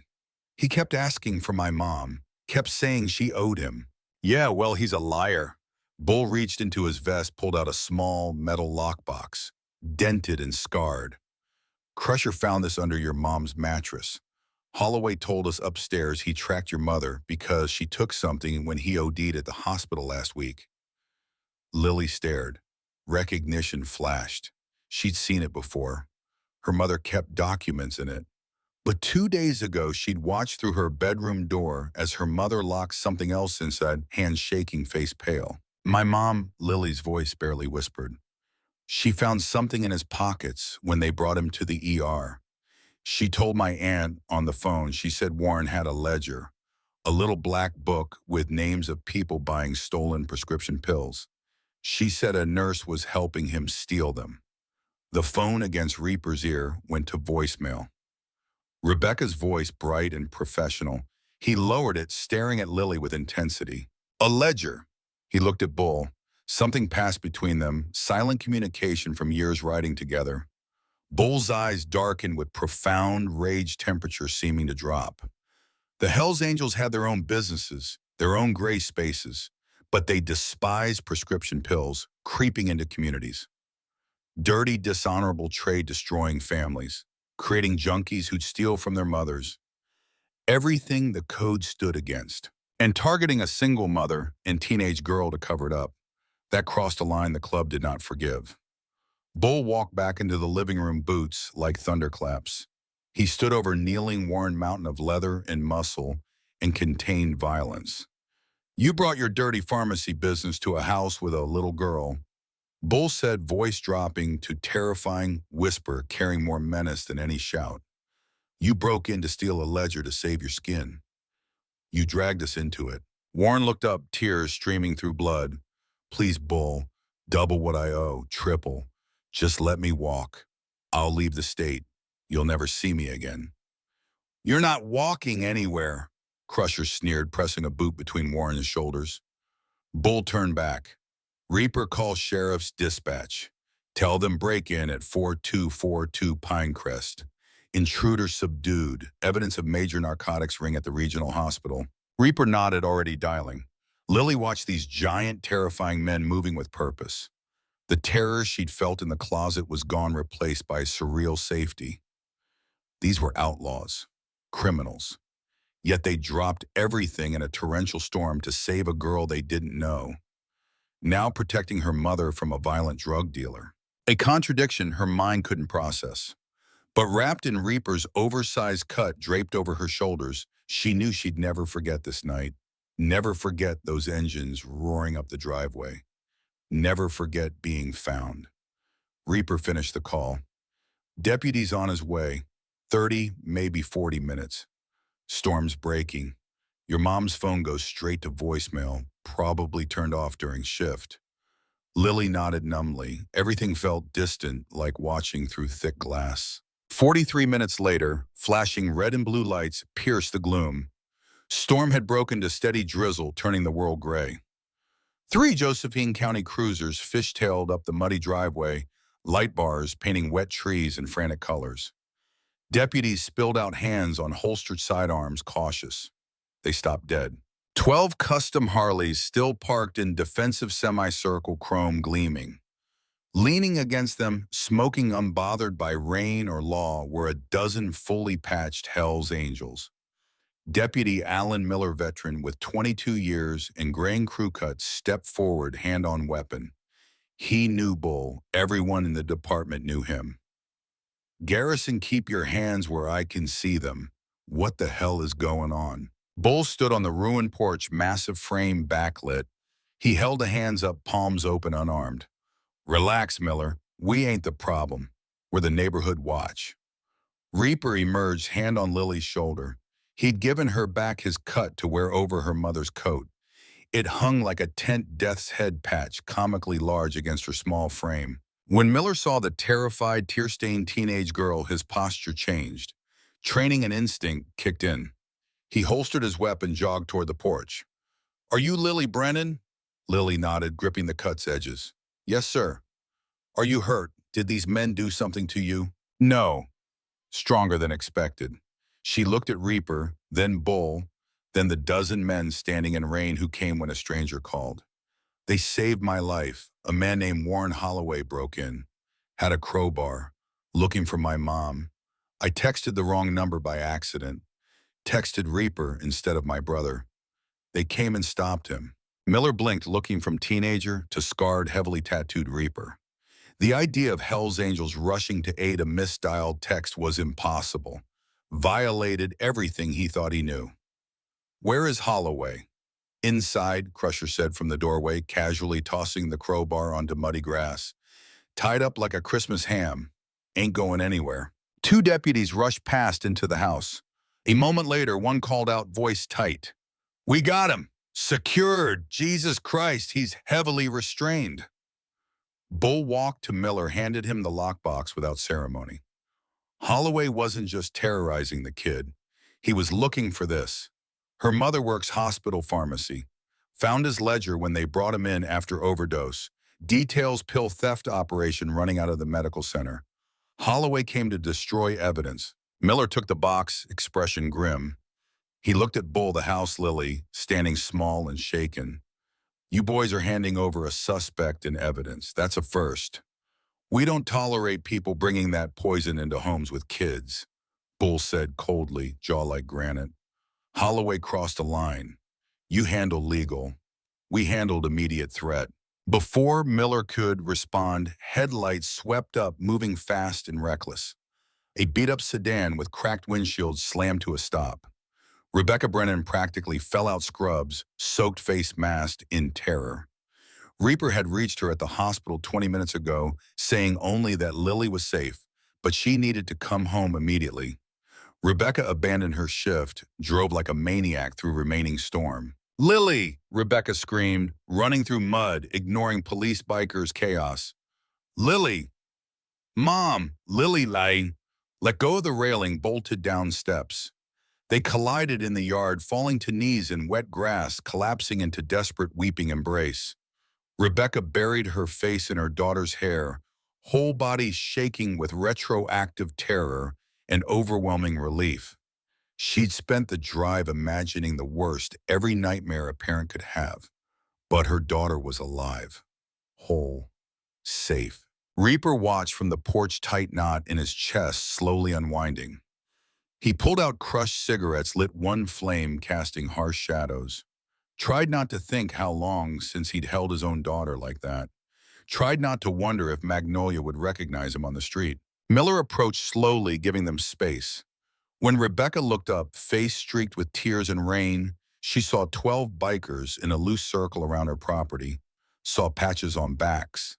He kept asking for my mom, kept saying she owed him. Yeah, well, he's a liar. Bull reached into his vest, pulled out a small metal lockbox, dented and scarred. Crusher found this under your mom's mattress. Holloway told us upstairs he tracked your mother because she took something when he OD'd at the hospital last week. Lily stared. Recognition flashed. She'd seen it before. Her mother kept documents in it. But 2 days ago, she'd watched through her bedroom door as her mother locked something else inside, hands shaking, face pale. My mom, Lily's voice barely whispered. She found something in his pockets when they brought him to the ER. She told my aunt on the phone. She said Warren had a ledger, a little black book with names of people buying stolen prescription pills. She said a nurse was helping him steal them. The phone against Reaper's ear went to voicemail. Rebecca's voice, bright and professional. He lowered it, staring at Lily with intensity. A ledger. He looked at Bull. Something passed between them, silent communication from years riding together. Bull's eyes darkened with profound rage, temperature seeming to drop. The Hells Angels had their own businesses, their own gray spaces, but they despised prescription pills creeping into communities. Dirty, dishonorable trade destroying families, creating junkies who'd steal from their mothers. Everything the code stood against. And targeting a single mother and teenage girl to cover it up. That crossed a line the club did not forgive. Bull walked back into the living room, boots like thunderclaps. He stood over kneeling Warren, mountain of leather and muscle and contained violence. You brought your dirty pharmacy business to a house with a little girl. Bull said, voice dropping to terrifying whisper, carrying more menace than any shout. You broke in to steal a ledger to save your skin. You dragged us into it. Warren looked up, tears streaming through blood. Please, Bull, double what I owe, triple. Just let me walk. I'll leave the state. You'll never see me again. You're not walking anywhere, Crusher sneered, pressing a boot between Warren's shoulders. Bull turned back. Reaper, call sheriff's dispatch. Tell them break in at 4242 Pinecrest. Intruder subdued. Evidence of major narcotics ring at the regional hospital. Reaper nodded, already dialing. Lily watched these giant, terrifying men moving with purpose. The terror she'd felt in the closet was gone, replaced by surreal safety. These were outlaws, criminals. Yet they dropped everything in a torrential storm to save a girl they didn't know. Now protecting her mother from a violent drug dealer. A contradiction her mind couldn't process. But wrapped in Reaper's oversized cut draped over her shoulders, she knew she'd never forget this night. Never forget those engines roaring up the driveway. Never forget being found. Reaper finished the call. Deputy's on his way. 30, maybe 40 minutes. Storm's breaking. Your mom's phone goes straight to voicemail, probably turned off during shift. Lily nodded numbly. Everything felt distant, like watching through thick glass. 43 minutes later, flashing red and blue lights pierced the gloom. Storm had broken to steady drizzle, turning the world gray. 3 Josephine County cruisers fishtailed up the muddy driveway, light bars painting wet trees in frantic colors. Deputies spilled out hands on holstered sidearms, cautious. They stopped dead. 12 custom Harleys still parked in defensive semicircle, chrome gleaming. Leaning against them, smoking unbothered by rain or law, were a dozen fully patched Hell's Angels. Deputy Alan Miller, veteran with 22 years and graying crew cuts, stepped forward, hand on weapon. He knew Bull. Everyone in the department knew him. "Garrison, keep your hands where I can see them. What the hell is going on?" Bull stood on the ruined porch, massive frame backlit. He held the hands up, palms open, unarmed. "Relax, Miller. We ain't the problem. We're the neighborhood watch." Reaper emerged, hand on Lily's shoulder. He'd given her back his cut to wear over her mother's coat. It hung like a tent death's head patch, comically large against her small frame. When Miller saw the terrified, tear-stained teenage girl, his posture changed. Training and instinct kicked in. He holstered his weapon, jogged toward the porch. "Are you Lily Brennan?" Lily nodded, gripping the cut's edges. "Yes, sir." "Are you hurt? Did these men do something to you?" "No." Stronger than expected. She looked at Reaper, then Bull, then the dozen men standing in rain who came when a stranger called. "They saved my life. A man named Warren Holloway broke in. Had a crowbar. Looking for my mom. I texted the wrong number by accident. Texted Reaper instead of my brother. They came and stopped him." Miller blinked, looking from teenager to scarred, heavily tattooed Reaper. The idea of Hell's Angels rushing to aid a misdialed text was impossible. Violated everything he thought he knew. "Where is Holloway?" "Inside," Crusher said from the doorway, casually tossing the crowbar onto muddy grass. "Tied up like a Christmas ham. Ain't going anywhere." 2 deputies rushed past into the house. A moment later, one called out, voice tight. "We got him! Secured! Jesus Christ, he's heavily restrained." Bull walked to Miller, handed him the lockbox without ceremony. Holloway wasn't just terrorizing the kid. He was looking for this. Her mother works hospital pharmacy. Found his ledger when they brought him in after overdose. Details pill theft operation running out of the medical center. Holloway came to destroy evidence. Miller took the box, expression grim. He looked at Bull, the house Lily, standing small and shaken. "You boys are handing over a suspect in evidence. That's a first. We don't tolerate people bringing that poison into homes with kids," Bull said coldly, jaw like granite. "Holloway crossed a line. You handle legal. We handled immediate threat." Before Miller could respond, headlights swept up, moving fast and reckless. A beat-up sedan with cracked windshields slammed to a stop. Rebecca Brennan practically fell out, scrubs, soaked face masked in terror. Reaper had reached her at the hospital 20 minutes ago, saying only that Lily was safe, but she needed to come home immediately. Rebecca abandoned her shift, drove like a maniac through remaining storm. "Lily!" Rebecca screamed, running through mud, ignoring police, bikers, chaos. "Lily! Mom!" Lily lay. Let go of the railing, bolted down steps. They collided in the yard, falling to knees in wet grass, collapsing into desperate weeping embrace. Rebecca buried her face in her daughter's hair, whole body shaking with retroactive terror and overwhelming relief. She'd spent the drive imagining the worst, every nightmare a parent could have. But her daughter was alive, whole, safe. Reaper watched from the porch, tight knot in his chest slowly unwinding. He pulled out crushed cigarettes, lit one flame, casting harsh shadows. Tried not to think how long since he'd held his own daughter like that. Tried not to wonder if Magnolia would recognize him on the street. Miller approached slowly, giving them space. When Rebecca looked up, face streaked with tears and rain, she saw 12 bikers in a loose circle around her property, saw patches on backs,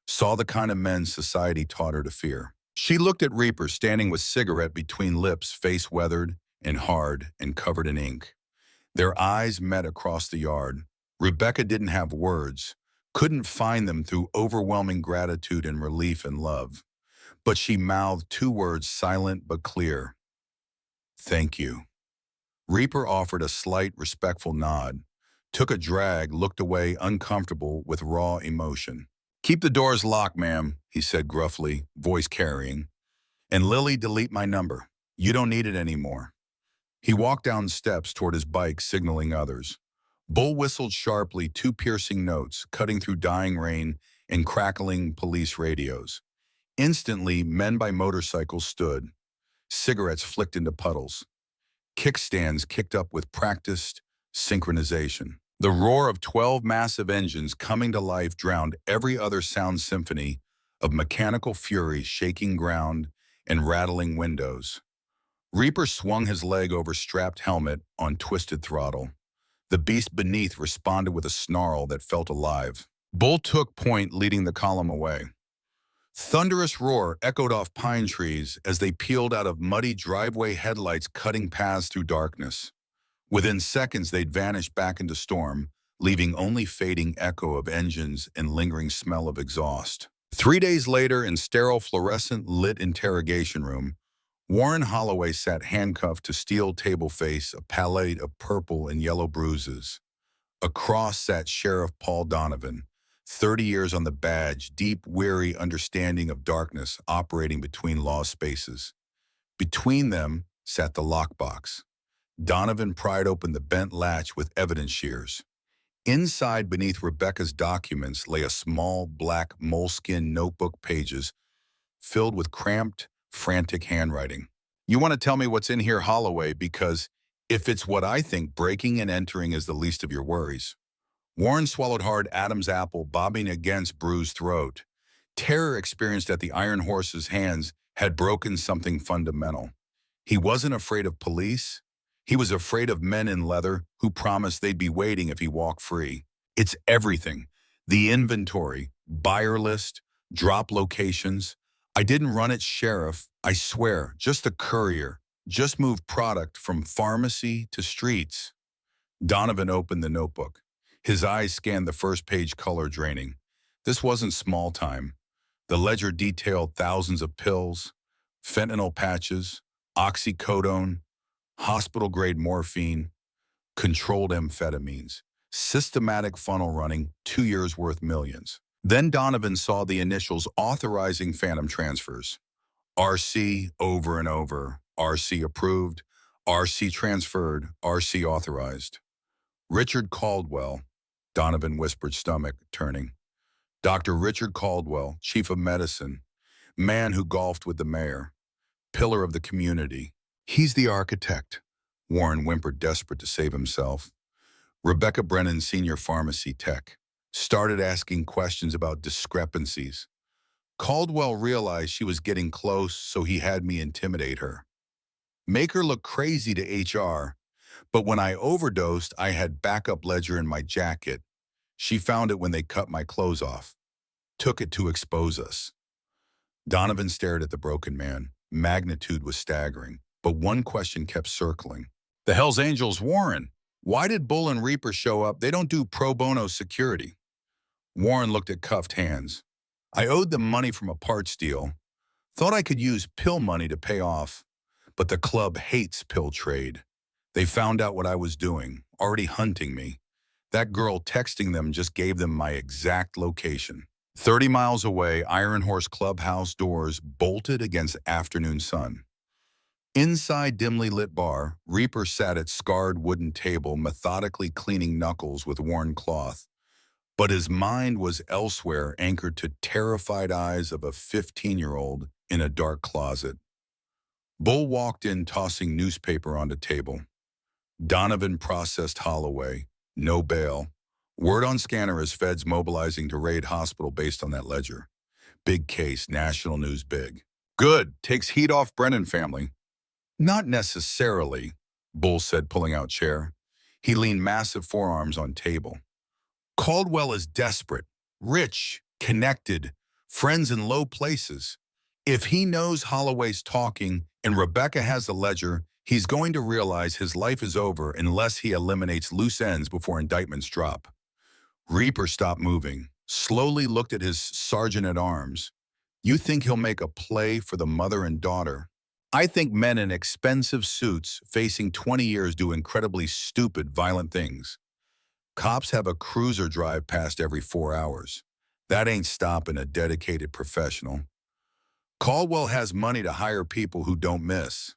saw the kind of men society taught her to fear. She looked at Reaper, standing with cigarette between lips, face weathered and hard and covered in ink. Their eyes met across the yard. Rebecca didn't have words, couldn't find them through overwhelming gratitude and relief and love. But she mouthed 2 words, silent but clear. "Thank you." Reaper offered a slight, respectful nod, took a drag, looked away, uncomfortable with raw emotion. "Keep the doors locked, ma'am," he said gruffly, voice carrying. "And Lily, delete my number. You don't need it anymore." He walked down steps toward his bike, signaling others. Bull whistled sharply, two piercing notes, cutting through dying rain and crackling police radios. Instantly, men by motorcycles stood, cigarettes flicked into puddles. Kickstands kicked up with practiced synchronization. The roar of 12 massive engines coming to life drowned every other sound symphony of mechanical fury shaking ground and rattling windows. Reaper swung his leg over strapped helmet on twisted throttle. The beast beneath responded with a snarl that felt alive. Bull took point, leading the column away. Thunderous roar echoed off pine trees as they peeled out of muddy driveway headlights cutting paths through darkness. Within seconds, they'd vanished back into storm, leaving only fading echo of engines and lingering smell of exhaust. 3 days later, in sterile fluorescent-lit interrogation room, Warren Holloway sat handcuffed to steel table face, a palette of purple and yellow bruises. Across sat Sheriff Paul Donovan, 30 years on the badge, deep, weary understanding of darkness operating between law spaces. Between them sat the lockbox. Donovan pried open the bent latch with evidence shears. Inside, beneath Rebecca's documents, lay a small, black moleskin notebook, pages filled with cramped, frantic handwriting. "You want to tell me what's in here, Holloway, because if it's what I think, breaking and entering is the least of your worries." Warren swallowed hard, Adam's apple bobbing against bruised throat. Terror experienced at the Iron Horse's hands had broken something fundamental. He wasn't afraid of police. He was afraid of men in leather who promised they'd be waiting if he walked free. "It's everything. The inventory, buyer list, drop locations. I didn't run it, Sheriff. I swear, just a courier. Just moved product from pharmacy to streets." Donovan opened the notebook. His eyes scanned the first page, color draining. This wasn't small time. The ledger detailed thousands of pills, fentanyl patches, oxycodone, hospital-grade morphine, controlled amphetamines, systematic funnel running, 2 years worth millions. Then Donovan saw the initials authorizing phantom transfers. RC over and over, RC approved, RC transferred, RC authorized. "Richard Caldwell," Donovan whispered, stomach turning. "Dr. Richard Caldwell, chief of medicine, man who golfed with the mayor, pillar of the community. He's the architect," Warren whimpered, desperate to save himself. Rebecca Brennan, senior pharmacy tech, started asking questions about discrepancies. Caldwell realized she was getting close, so he had me intimidate her. Make her look crazy to HR, but when I overdosed, I had backup ledger in my jacket. She found it when they cut my clothes off. Took it to expose us. Donovan stared at the broken man. Magnitude was staggering, but one question kept circling. "The Hells Angels, Warren. Why did Bull and Reaper show up? They don't do pro bono security." Warren looked at cuffed hands. "I owed them money from a parts deal. Thought I could use pill money to pay off, but the club hates pill trade. They found out what I was doing, already hunting me. That girl texting them just gave them my exact location. 30 miles away, Iron Horse Clubhouse doors bolted against afternoon sun. Inside dimly lit bar, Reaper sat at scarred wooden table, methodically cleaning knuckles with worn cloth. But his mind was elsewhere, anchored to terrified eyes of a 15-year-old in a dark closet. Bull walked in, tossing newspaper on the table. Donovan processed Holloway. No bail. Word on scanner as feds mobilizing to raid hospital based on that ledger. Big case, national news big. "Good, takes heat off Brennan family." "Not necessarily," Bull said, pulling out chair. He leaned massive forearms on table. "Caldwell is desperate, rich, connected, friends in low places. If he knows Holloway's talking and Rebecca has the ledger, he's going to realize his life is over unless he eliminates loose ends before indictments drop." Reaper stopped moving, slowly looked at his sergeant-at-arms. "You think he'll make a play for the mother and daughter?" I think men in expensive suits facing 20 years do incredibly stupid, violent things. Cops have a cruiser drive past every 4 hours. That ain't stopping a dedicated professional. Caldwell has money to hire people who don't miss.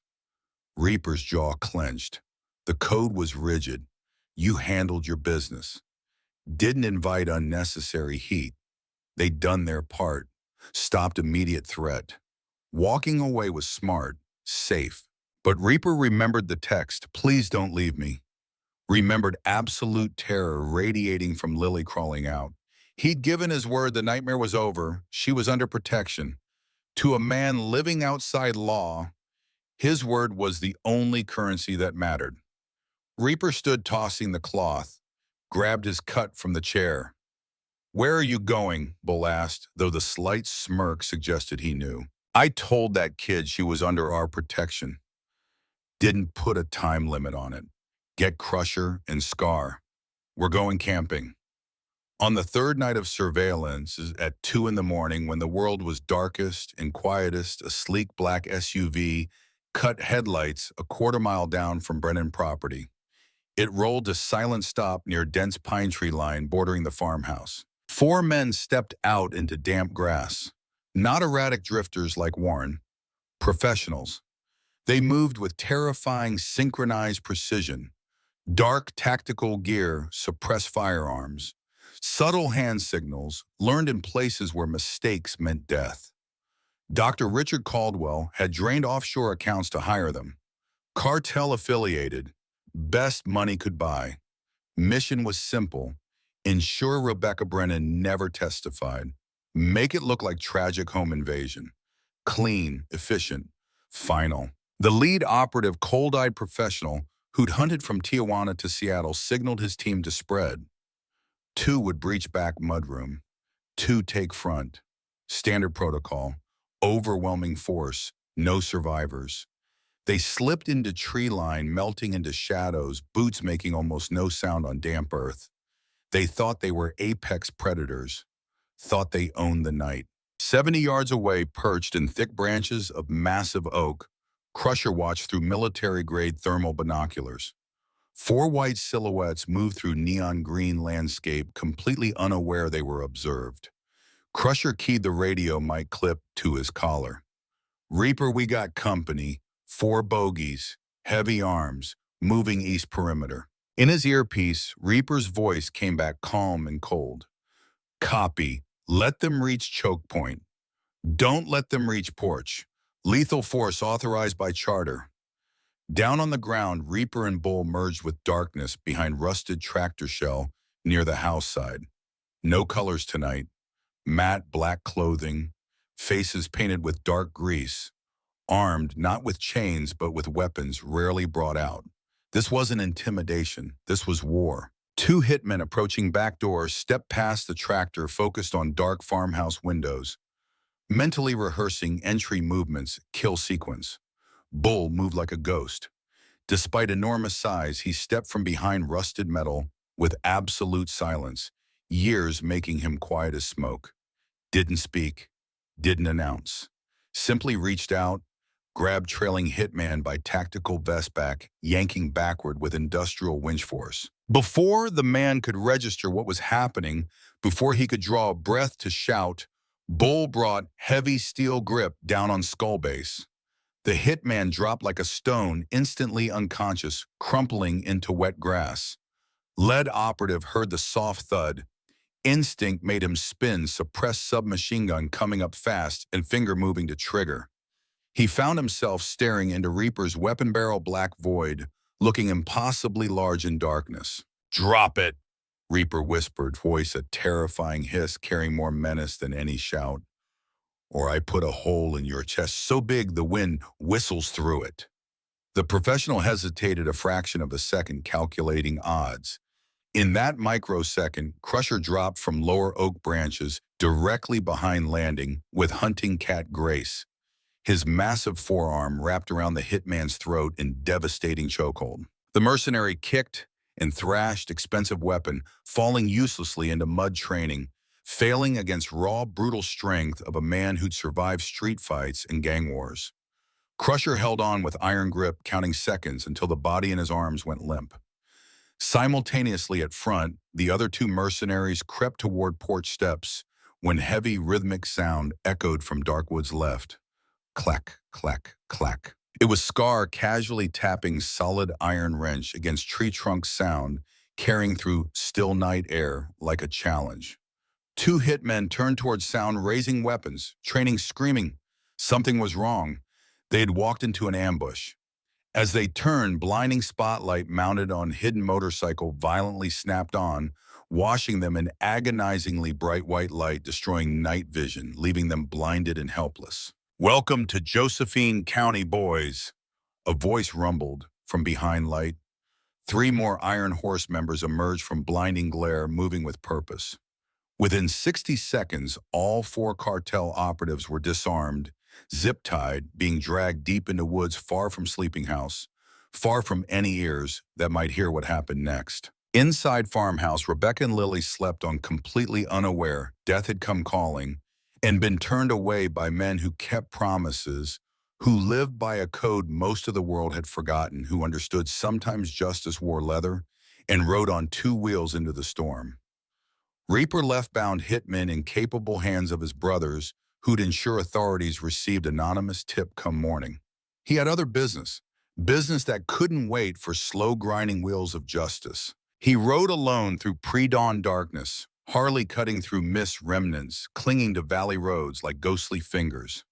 Reaper's jaw clenched. The code was rigid. You handled your business. Didn't invite unnecessary heat. They'd done their part. Stopped immediate threat. Walking away was smart, safe. But Reaper remembered the text, "Please don't leave me." Remembered absolute terror radiating from Lily crawling out. He'd given his word the nightmare was over. She was under protection. To a man living outside law, his word was the only currency that mattered. Reaper stood tossing the cloth, grabbed his cut from the chair. "Where are you going?" Bull asked, though the slight smirk suggested he knew. "I told that kid she was under our protection. Didn't put a time limit on it. Get Crusher and Scar. We're going camping." On the third night of surveillance, at 2 in the morning, when the world was darkest and quietest, a sleek black SUV cut headlights a quarter-mile down from Brennan property. It rolled to silent stop near dense pine tree line bordering the farmhouse. 4 men stepped out into damp grass. Not erratic drifters like Warren. Professionals. They moved with terrifying synchronized precision. Dark tactical gear suppressed firearms. Subtle hand signals learned in places where mistakes meant death. Dr. Richard Caldwell had drained offshore accounts to hire them. Cartel affiliated. Best money could buy. Mission was simple. Ensure Rebecca Brennan never testified. Make it look like tragic home invasion. Clean, efficient, final. The lead operative, cold-eyed professional who'd hunted from Tijuana to Seattle, signaled his team to spread. 2 would breach back mudroom. 2 take front. Standard protocol. Overwhelming force. No survivors. They slipped into tree line, melting into shadows, boots making almost no sound on damp earth. They thought they were apex predators. Thought they owned the night. 70 yards away, perched in thick branches of massive oak, Crusher watched through military-grade thermal binoculars. 4 white silhouettes moved through neon green landscape, completely unaware they were observed. Crusher keyed the radio mic clip to his collar. "Reaper, we got company. 4 bogeys, heavy arms, moving east perimeter." In his earpiece, Reaper's voice came back calm and cold. "Copy. Let them reach choke point. Don't let them reach porch. Lethal force authorized by charter." Down on the ground, Reaper and Bull merged with darkness behind rusted tractor shell near the house side. No colors tonight. Matte black clothing, faces painted with dark grease. Armed, not with chains, but with weapons rarely brought out. This wasn't intimidation. This was war. 2 hitmen approaching back doors stepped past the tractor, focused on dark farmhouse windows, mentally rehearsing entry movements, kill sequence. Bull moved like a ghost. Despite enormous size, he stepped from behind rusted metal with absolute silence, years making him quiet as smoke. Didn't speak, didn't announce. Simply reached out, grabbed trailing hitman by tactical vest back, yanking backward with industrial winch force. Before the man could register what was happening, before he could draw a breath to shout, Bull brought heavy steel grip down on skull base. The hitman dropped like a stone, instantly unconscious, crumpling into wet grass. Lead operative heard the soft thud. Instinct made him spin, suppressed submachine gun coming up fast and finger moving to trigger. He found himself staring into Reaper's weapon barrel black void, looking impossibly large in darkness. "Drop it," Reaper whispered, voice a terrifying hiss carrying more menace than any shout. "Or I put a hole in your chest so big the wind whistles through it." The professional hesitated a fraction of a second, calculating odds. In that microsecond, Crusher dropped from lower oak branches directly behind landing with hunting cat grace. His massive forearm wrapped around the hitman's throat in devastating chokehold. The mercenary kicked and thrashed expensive weapon, falling uselessly into mud training, failing against raw, brutal strength of a man who'd survived street fights and gang wars. Crusher held on with iron grip, counting seconds until the body in his arms went limp. Simultaneously at front, the other two mercenaries crept toward porch steps when heavy rhythmic sound echoed from Darkwood's left. Clack, clack, clack. It was Scar casually tapping solid iron wrench against tree trunk sound, carrying through still night air like a challenge. Two hitmen turned towards sound, raising weapons, training screaming. Something was wrong. They had walked into an ambush. As they turned, blinding spotlight mounted on hidden motorcycle violently snapped on, washing them in agonizingly bright white light, destroying night vision, leaving them blinded and helpless. "Welcome to Josephine County, boys," a voice rumbled from behind light. Three more Iron Horse members emerged from blinding glare, moving with purpose. Within 60 seconds, all four cartel operatives were disarmed, zip-tied, being dragged deep into woods far from Sleeping House, far from any ears that might hear what happened next. Inside Farmhouse, Rebecca and Lily slept on, completely unaware death had come calling and been turned away by men who kept promises, who lived by a code most of the world had forgotten, who understood sometimes justice wore leather and rode on two wheels into the storm. Reaper left bound hitmen in capable hands of his brothers, who'd ensure authorities received anonymous tip come morning. He had other business that couldn't wait for slow grinding wheels of justice. He rode alone through pre-dawn darkness, Harley cutting through mist remnants, clinging to valley roads like ghostly fingers.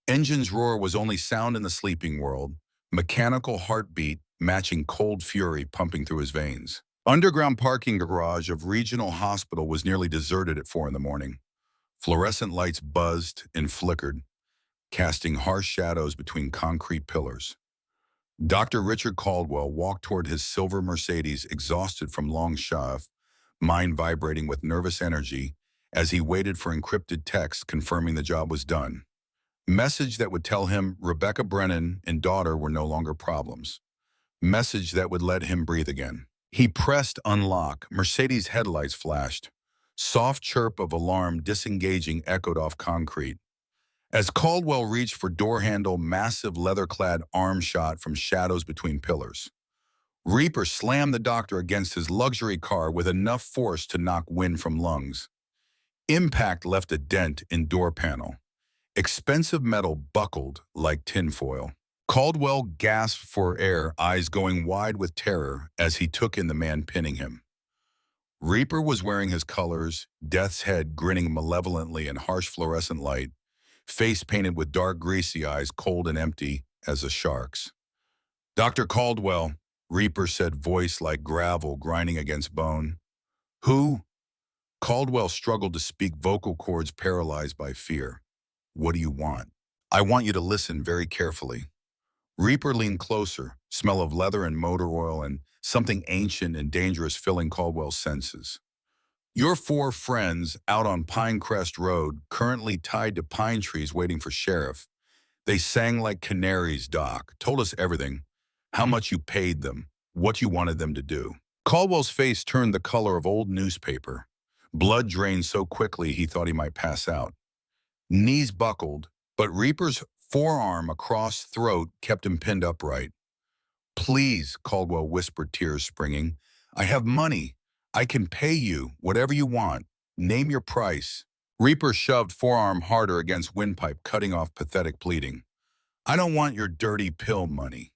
Engine's roar was only sound in the sleeping world, mechanical heartbeat matching cold fury pumping through his veins. Underground parking garage of regional hospital was nearly deserted at 4 in the morning. Fluorescent lights buzzed and flickered, casting harsh shadows between concrete pillars. Dr. Richard Caldwell walked toward his silver Mercedes, exhausted from long shift, mind vibrating with nervous energy as he waited for encrypted text confirming the job was done. Message that would tell him Rebecca Brennan and daughter were no longer problems. Message that would let him breathe again. He pressed unlock. Mercedes headlights flashed. Soft chirp of alarm disengaging echoed off concrete. As Caldwell reached for door handle, massive leather-clad arm shot from shadows between pillars. Reaper slammed the doctor against his luxury car with enough force to knock wind from lungs. Impact left a dent in door panel. Expensive metal buckled like tinfoil. Caldwell gasped for air, eyes going wide with terror as he took in the man pinning him. Reaper was wearing his colors, death's head grinning malevolently in harsh fluorescent light, face painted with dark greasy eyes, cold and empty as a shark's. "Dr. Caldwell," Reaper said, voice like gravel grinding against bone. "Who?" Caldwell struggled to speak, vocal cords paralyzed by fear. "What do you want?" "I want you to listen very carefully." Reaper leaned closer, smell of leather and motor oil and something ancient and dangerous filling Caldwell's senses. "Your four friends out on Pinecrest Road, currently tied to pine trees waiting for sheriff. They sang like canaries, Doc, told us everything. How much you paid them, what you wanted them to do." Caldwell's face turned the color of old newspaper. Blood drained so quickly he thought he might pass out. Knees buckled, but Reaper's forearm across throat kept him pinned upright. "Please," Caldwell whispered, tears springing. "I have money. I can pay you whatever you want. Name your price." Reaper shoved forearm harder against windpipe, cutting off pathetic pleading. "I don't want your dirty pill money.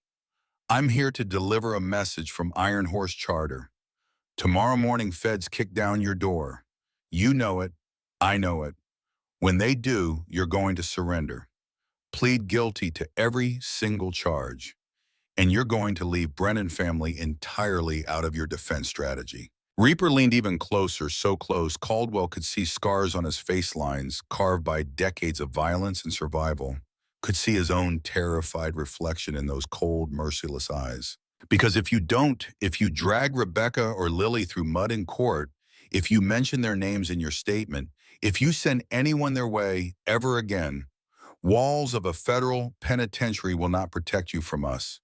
I'm here to deliver a message from Iron Horse Charter. Tomorrow morning, feds kick down your door. You know it. I know it. When they do, you're going to surrender. Plead guilty to every single charge. And you're going to leave Brennan family entirely out of your defense strategy." Reaper leaned even closer, so close Caldwell could see scars on his face lines carved by decades of violence and survival, could see his own terrified reflection in those cold, merciless eyes. "Because if you drag Rebecca or Lily through mud in court, if you mention their names in your statement, if you send anyone their way ever again, walls of a federal penitentiary will not protect you from us.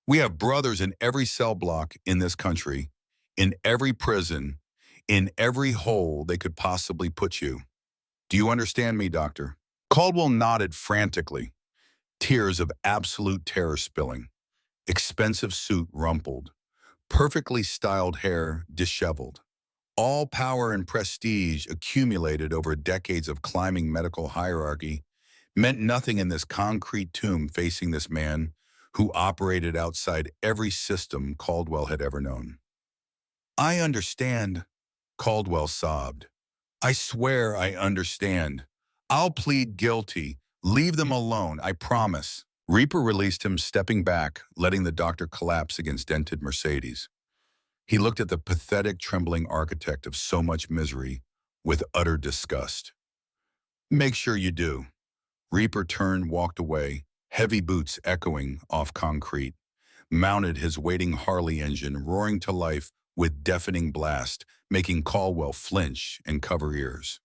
We have brothers in every cell block in this country, in every prison, in every hole they could possibly put you. Do you understand me, Doctor?" Caldwell nodded frantically. Tears of absolute terror spilling, expensive suit rumpled, perfectly styled hair disheveled. All power and prestige accumulated over decades of climbing medical hierarchy meant nothing in this concrete tomb facing this man who operated outside every system Caldwell had ever known. "I understand," Caldwell sobbed. "I swear I understand. I'll plead guilty. Leave them alone, I promise." Reaper released him, stepping back, letting the doctor collapse against dented Mercedes. He looked at the pathetic, trembling architect of so much misery with utter disgust. "Make sure you do." Reaper turned, walked away, heavy boots echoing off concrete, mounted his waiting Harley engine, roaring to life with deafening blast, making Caldwell flinch and cover ears.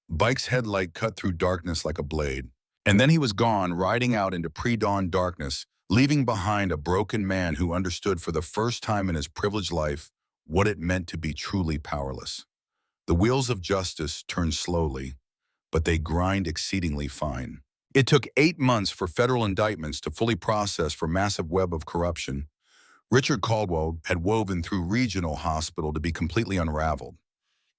Bike's headlight cut through darkness like a blade, and then he was gone, riding out into pre-dawn darkness, leaving behind a broken man who understood for the first time in his privileged life what it meant to be truly powerless. The wheels of justice turn slowly, but they grind exceedingly fine. It took 8 months for federal indictments to fully process for massive web of corruption Richard Caldwell had woven through regional hospital to be completely unraveled.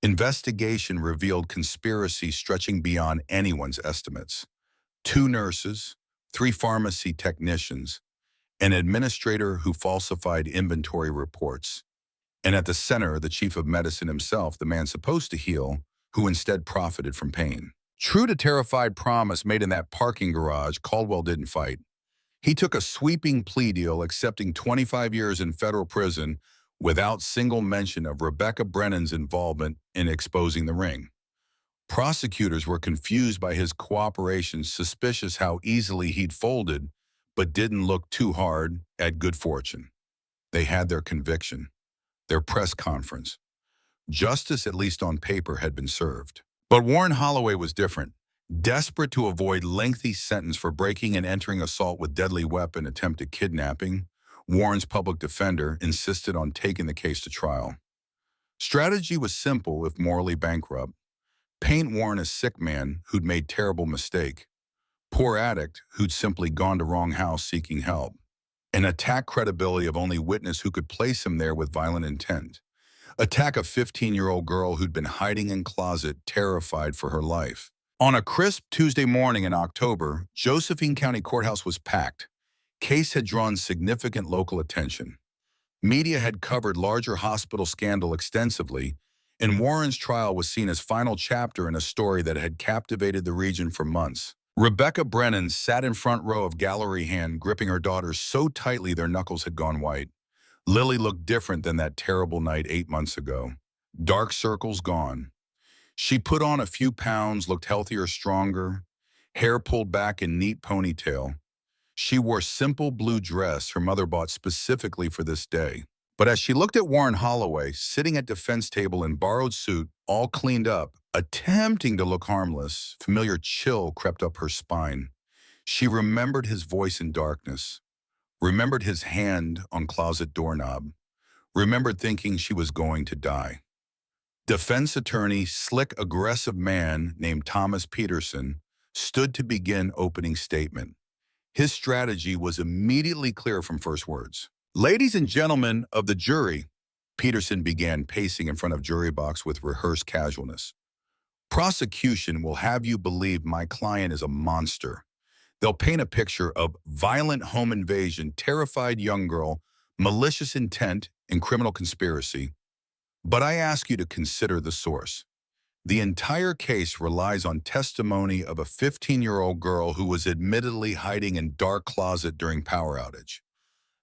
Investigation revealed conspiracy stretching beyond anyone's estimates. 2 nurses, 3 pharmacy technicians, an administrator who falsified inventory reports, and at the center, the chief of medicine himself, the man supposed to heal, who instead profited from pain. True to terrified promise made in that parking garage, Caldwell didn't fight. He took a sweeping plea deal accepting 25 years in federal prison without single mention of Rebecca Brennan's involvement in exposing the ring. Prosecutors were confused by his cooperation, suspicious how easily he'd folded, but didn't look too hard at good fortune. They had their conviction, their press conference. Justice, at least on paper, had been served. But Warren Holloway was different. Desperate to avoid lengthy sentence for breaking and entering assault with deadly weapon attempted kidnapping, Warren's public defender insisted on taking the case to trial. Strategy was simple if morally bankrupt. Paint Warren a sick man who'd made terrible mistake, poor addict who'd simply gone to wrong house seeking help, and attack credibility of only witness who could place him there with violent intent. Attack a 15-year-old girl who'd been hiding in closet, terrified for her life. On a crisp Tuesday morning in October, Josephine County Courthouse was packed. Case had drawn significant local attention. Media had covered larger hospital scandal extensively, and Warren's trial was seen as final chapter in a story that had captivated the region for months. Rebecca Brennan sat in front row of gallery hand, gripping her daughters so tightly their knuckles had gone white. Lily looked different than that terrible night 8 months ago. Dark circles gone. She put on a few pounds, looked healthier, stronger, hair pulled back in neat ponytail. She wore simple blue dress her mother bought specifically for this day. But as she looked at Warren Holloway, sitting at defense table in borrowed suit, all cleaned up, attempting to look harmless, familiar chill crept up her spine. She remembered his voice in darkness, remembered his hand on closet doorknob, remembered thinking she was going to die. Defense attorney, slick, aggressive man named Thomas Peterson, stood to begin opening statement. His strategy was immediately clear from first words. "Ladies and gentlemen of the jury," Peterson began, pacing in front of jury box with rehearsed casualness. "Prosecution will have you believe my client is a monster. They'll paint a picture of violent home invasion, terrified young girl, malicious intent, and criminal conspiracy. But I ask you to consider the source. The entire case relies on testimony of a 15-year-old girl who was admittedly hiding in dark closet during power outage.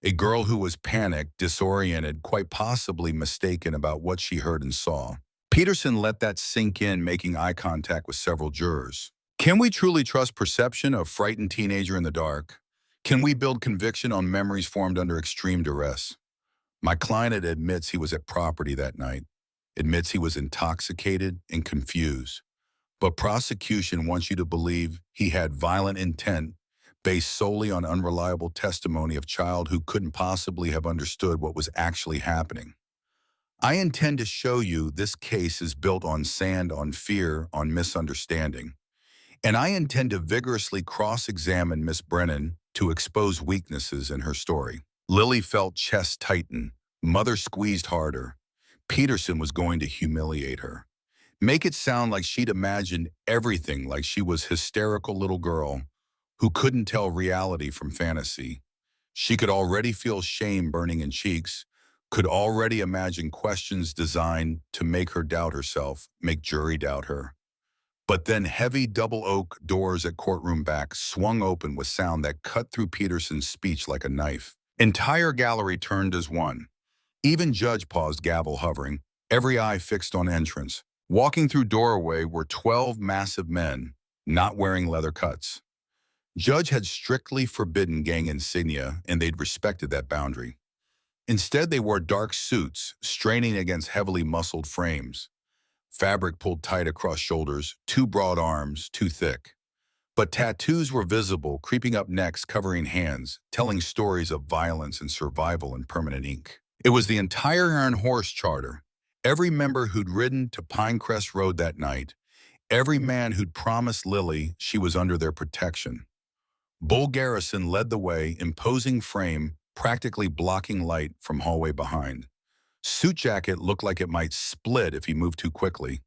A girl who was panicked, disoriented, quite possibly mistaken about what she heard and saw." Peterson let that sink in, making eye contact with several jurors. Can we truly trust perception of a frightened teenager in the dark? Can we build conviction on memories formed under extreme duress? My client admits he was at property that night, admits he was intoxicated and confused. But prosecution wants you to believe he had violent intent based solely on unreliable testimony of child who couldn't possibly have understood what was actually happening. I intend to show you this case is built on sand, on fear, on misunderstanding. And I intend to vigorously cross-examine Miss Brennan to expose weaknesses in her story. Lily felt chest tighten. Mother squeezed harder. Peterson was going to humiliate her. Make it sound like she'd imagined everything, like she was hysterical little girl who couldn't tell reality from fantasy. She could already feel shame burning in cheeks, could already imagine questions designed to make her doubt herself, make jury doubt her. But then heavy double oak doors at courtroom back swung open with sound that cut through Peterson's speech like a knife. Entire gallery turned as one. Even judge paused, gavel hovering, every eye fixed on entrance. Walking through doorway were 12 massive men, not wearing leather cuts. Judge had strictly forbidden gang insignia, and they'd respected that boundary. Instead, they wore dark suits, straining against heavily muscled frames. Fabric pulled tight across shoulders, too broad arms, too thick. But tattoos were visible, creeping up necks, covering hands, telling stories of violence and survival in permanent ink. It was the entire Iron Horse Charter. Every member who'd ridden to Pinecrest Road that night, every man who'd promised Lily she was under their protection. Bull Garrison led the way, imposing frame, practically blocking light from hallway behind. Suit jacket looked like it might split if he moved too quickly.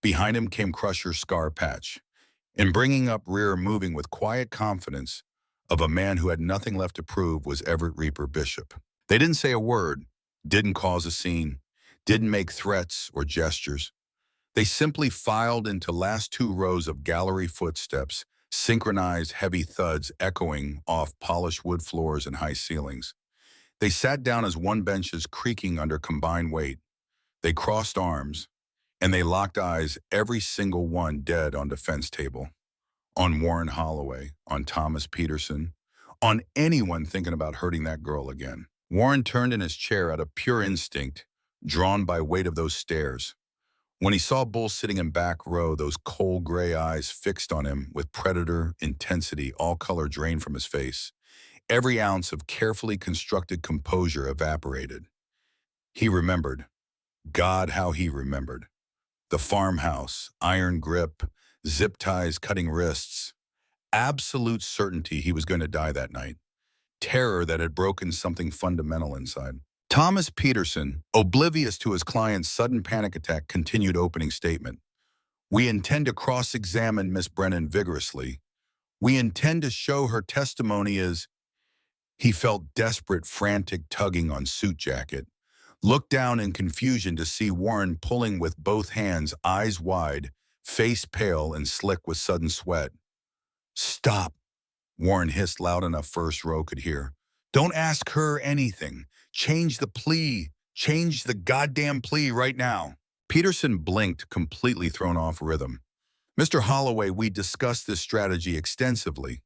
Behind him came Crusher Scar Patch, and bringing up rear, moving with quiet confidence of a man who had nothing left to prove, was Everett Reaper Bishop. They didn't say a word, didn't cause a scene, didn't make threats or gestures. They simply filed into last two rows of gallery footsteps, synchronized heavy thuds echoing off polished wood floors and high ceilings. They sat down as one, benches creaking under combined weight. They crossed arms, and they locked eyes, every single one dead on defense table. On Warren Holloway, on Thomas Peterson, on anyone thinking about hurting that girl again. Warren turned in his chair out of pure instinct, drawn by weight of those stairs. When he saw Bull sitting in back row, those cold gray eyes fixed on him with predator intensity, all color drained from his face. Every ounce of carefully constructed composure evaporated. He remembered. God, how he remembered. The farmhouse, iron grip, zip ties cutting wrists. Absolute certainty he was going to die that night. Terror that had broken something fundamental inside. Thomas Peterson, oblivious to his client's sudden panic attack, continued opening statement. We intend to cross-examine Miss Brennan vigorously. We intend to show her testimony is... He felt desperate, frantic tugging on suit jacket. Looked down in confusion to see Warren pulling with both hands, eyes wide, face pale and slick with sudden sweat. Stop, Warren hissed loud enough first row could hear. Don't ask her anything. Change the plea. Change the goddamn plea right now. Peterson blinked, completely thrown off rhythm. Mr. Holloway, we discussed this strategy extensively.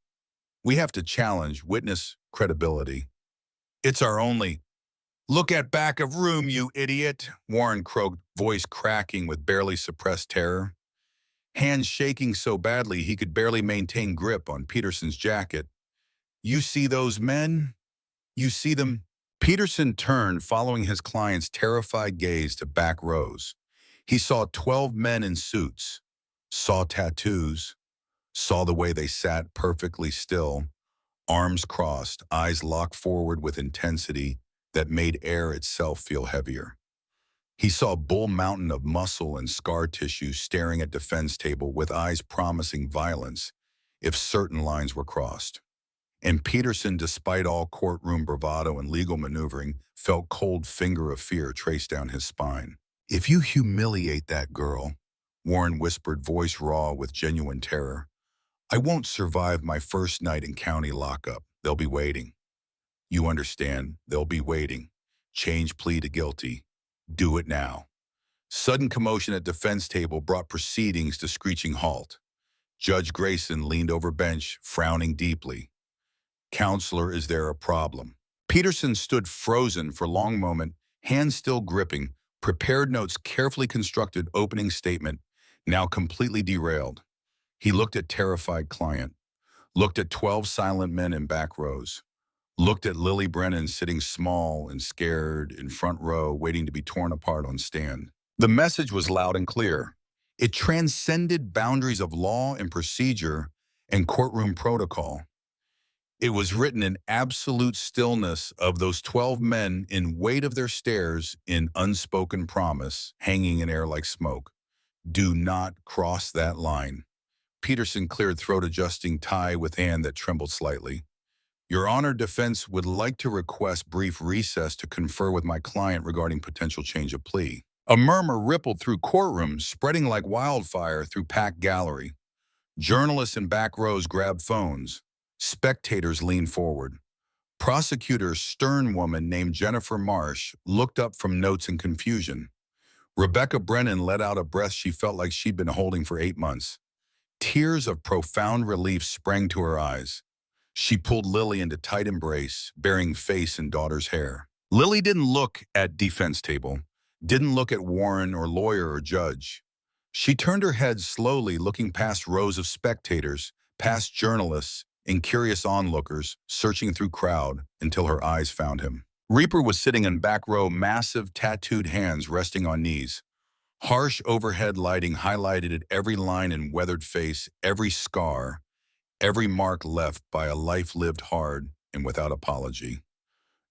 We have to challenge witness credibility. It's our only... Look at back of room, you idiot, Warren croaked, voice cracking with barely suppressed terror. Hands shaking so badly he could barely maintain grip on Peterson's jacket. You see those men? You see them? Peterson turned, following his client's terrified gaze to back rows. He saw 12 men in suits, saw tattoos, saw the way they sat perfectly still, arms crossed, eyes locked forward with intensity that made air itself feel heavier. He saw a bull mountain of muscle and scar tissue staring at defense table with eyes promising violence if certain lines were crossed. And Peterson, despite all courtroom bravado and legal maneuvering, felt cold finger of fear trace down his spine. If you humiliate that girl, Warren whispered, voice raw with genuine terror, I won't survive my first night in county lockup. They'll be waiting. You understand, they'll be waiting. Change plea to guilty. Do it now. Sudden commotion at defense table brought proceedings to screeching halt. Judge Grayson leaned over bench, frowning deeply. Counselor, is there a problem? Peterson stood frozen for a long moment, hands still gripping, prepared notes carefully constructed opening statement, now completely derailed. He looked at terrified client, looked at 12 silent men in back rows, looked at Lily Brennan sitting small and scared in front row, waiting to be torn apart on stand. The message was loud and clear. It transcended boundaries of law and procedure and courtroom protocol. It was written in absolute stillness of those 12 men in weight of their stares in unspoken promise, hanging in air like smoke. Do not cross that line. Peterson cleared throat-adjusting tie with hand that trembled slightly. Your Honor, defense would like to request brief recess to confer with my client regarding potential change of plea. A murmur rippled through courtrooms, spreading like wildfire through packed gallery. Journalists in back rows grabbed phones. Spectators leaned forward. Prosecutor's stern woman named Jennifer Marsh looked up from notes in confusion. Rebecca Brennan let out a breath she felt like she'd been holding for 8 months. Tears of profound relief sprang to her eyes. She pulled Lily into tight embrace, burying face in daughter's hair. Lily didn't look at defense table, didn't look at Warren or lawyer or judge. She turned her head slowly, looking past rows of spectators, past journalists and curious onlookers, searching through crowd until her eyes found him. Reaper was sitting in back row, massive tattooed hands resting on knees. Harsh overhead lighting highlighted every line and weathered face, every scar, every mark left by a life lived hard and without apology.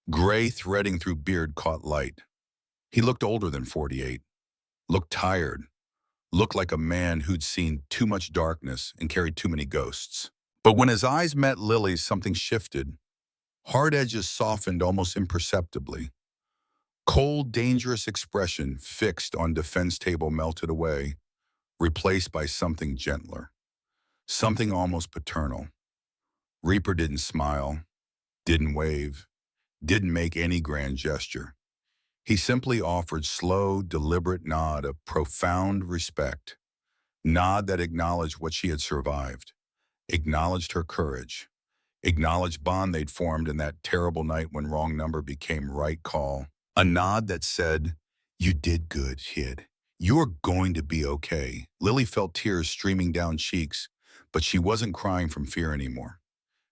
Gray threading through beard caught light. He looked older than 48, looked tired, looked like a man who'd seen too much darkness and carried too many ghosts. But when his eyes met Lily's, something shifted. Hard edges softened almost imperceptibly. Cold, dangerous expression fixed on defense table melted away, replaced by something gentler, something almost paternal. Reaper didn't smile, didn't wave, didn't make any grand gesture. He simply offered slow, deliberate nod of profound respect, nod that acknowledged what she had survived, acknowledged her courage, acknowledged bond they'd formed in that terrible night when wrong number became right call. A nod that said, "You did good, kid. You're going to be okay." Lily felt tears streaming down cheeks, but she wasn't crying from fear anymore.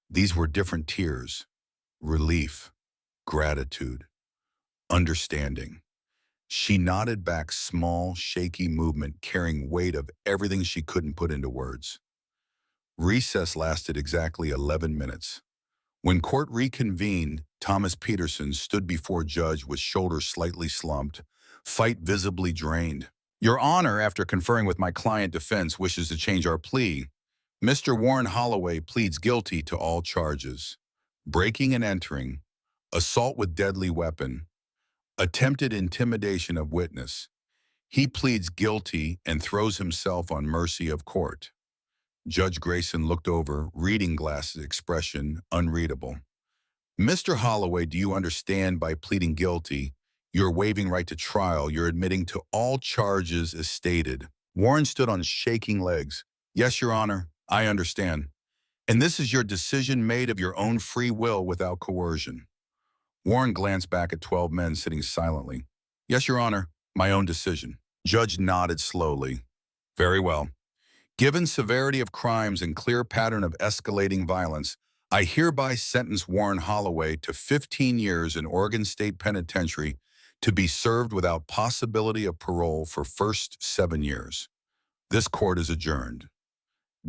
These were different tears: relief, gratitude, understanding. She nodded back, small, shaky movement carrying weight of everything she couldn't put into words. Recess lasted exactly 11 minutes. When court reconvened, Thomas Peterson stood before judge with shoulders slightly slumped, fight visibly drained. Your Honor, after conferring with my client, defense wishes to change our plea. Mr. Warren Holloway pleads guilty to all charges: breaking and entering, assault with deadly weapon, attempted intimidation of witness. He pleads guilty and throws himself on mercy of court. Judge Grayson looked over, reading glasses, expression unreadable. Mr. Holloway, do you understand by pleading guilty, you're waiving right to trial, you're admitting to all charges as stated? Warren stood on shaking legs. Yes, Your Honor, I understand. And this is your decision made of your own free will without coercion. Warren glanced back at 12 men sitting silently. Yes, Your Honor, my own decision. Judge nodded slowly. Very well. Given severity of crimes and clear pattern of escalating violence, I hereby sentence Warren Holloway to 15 years in Oregon State Penitentiary to be served without possibility of parole for first 7 years. This court is adjourned.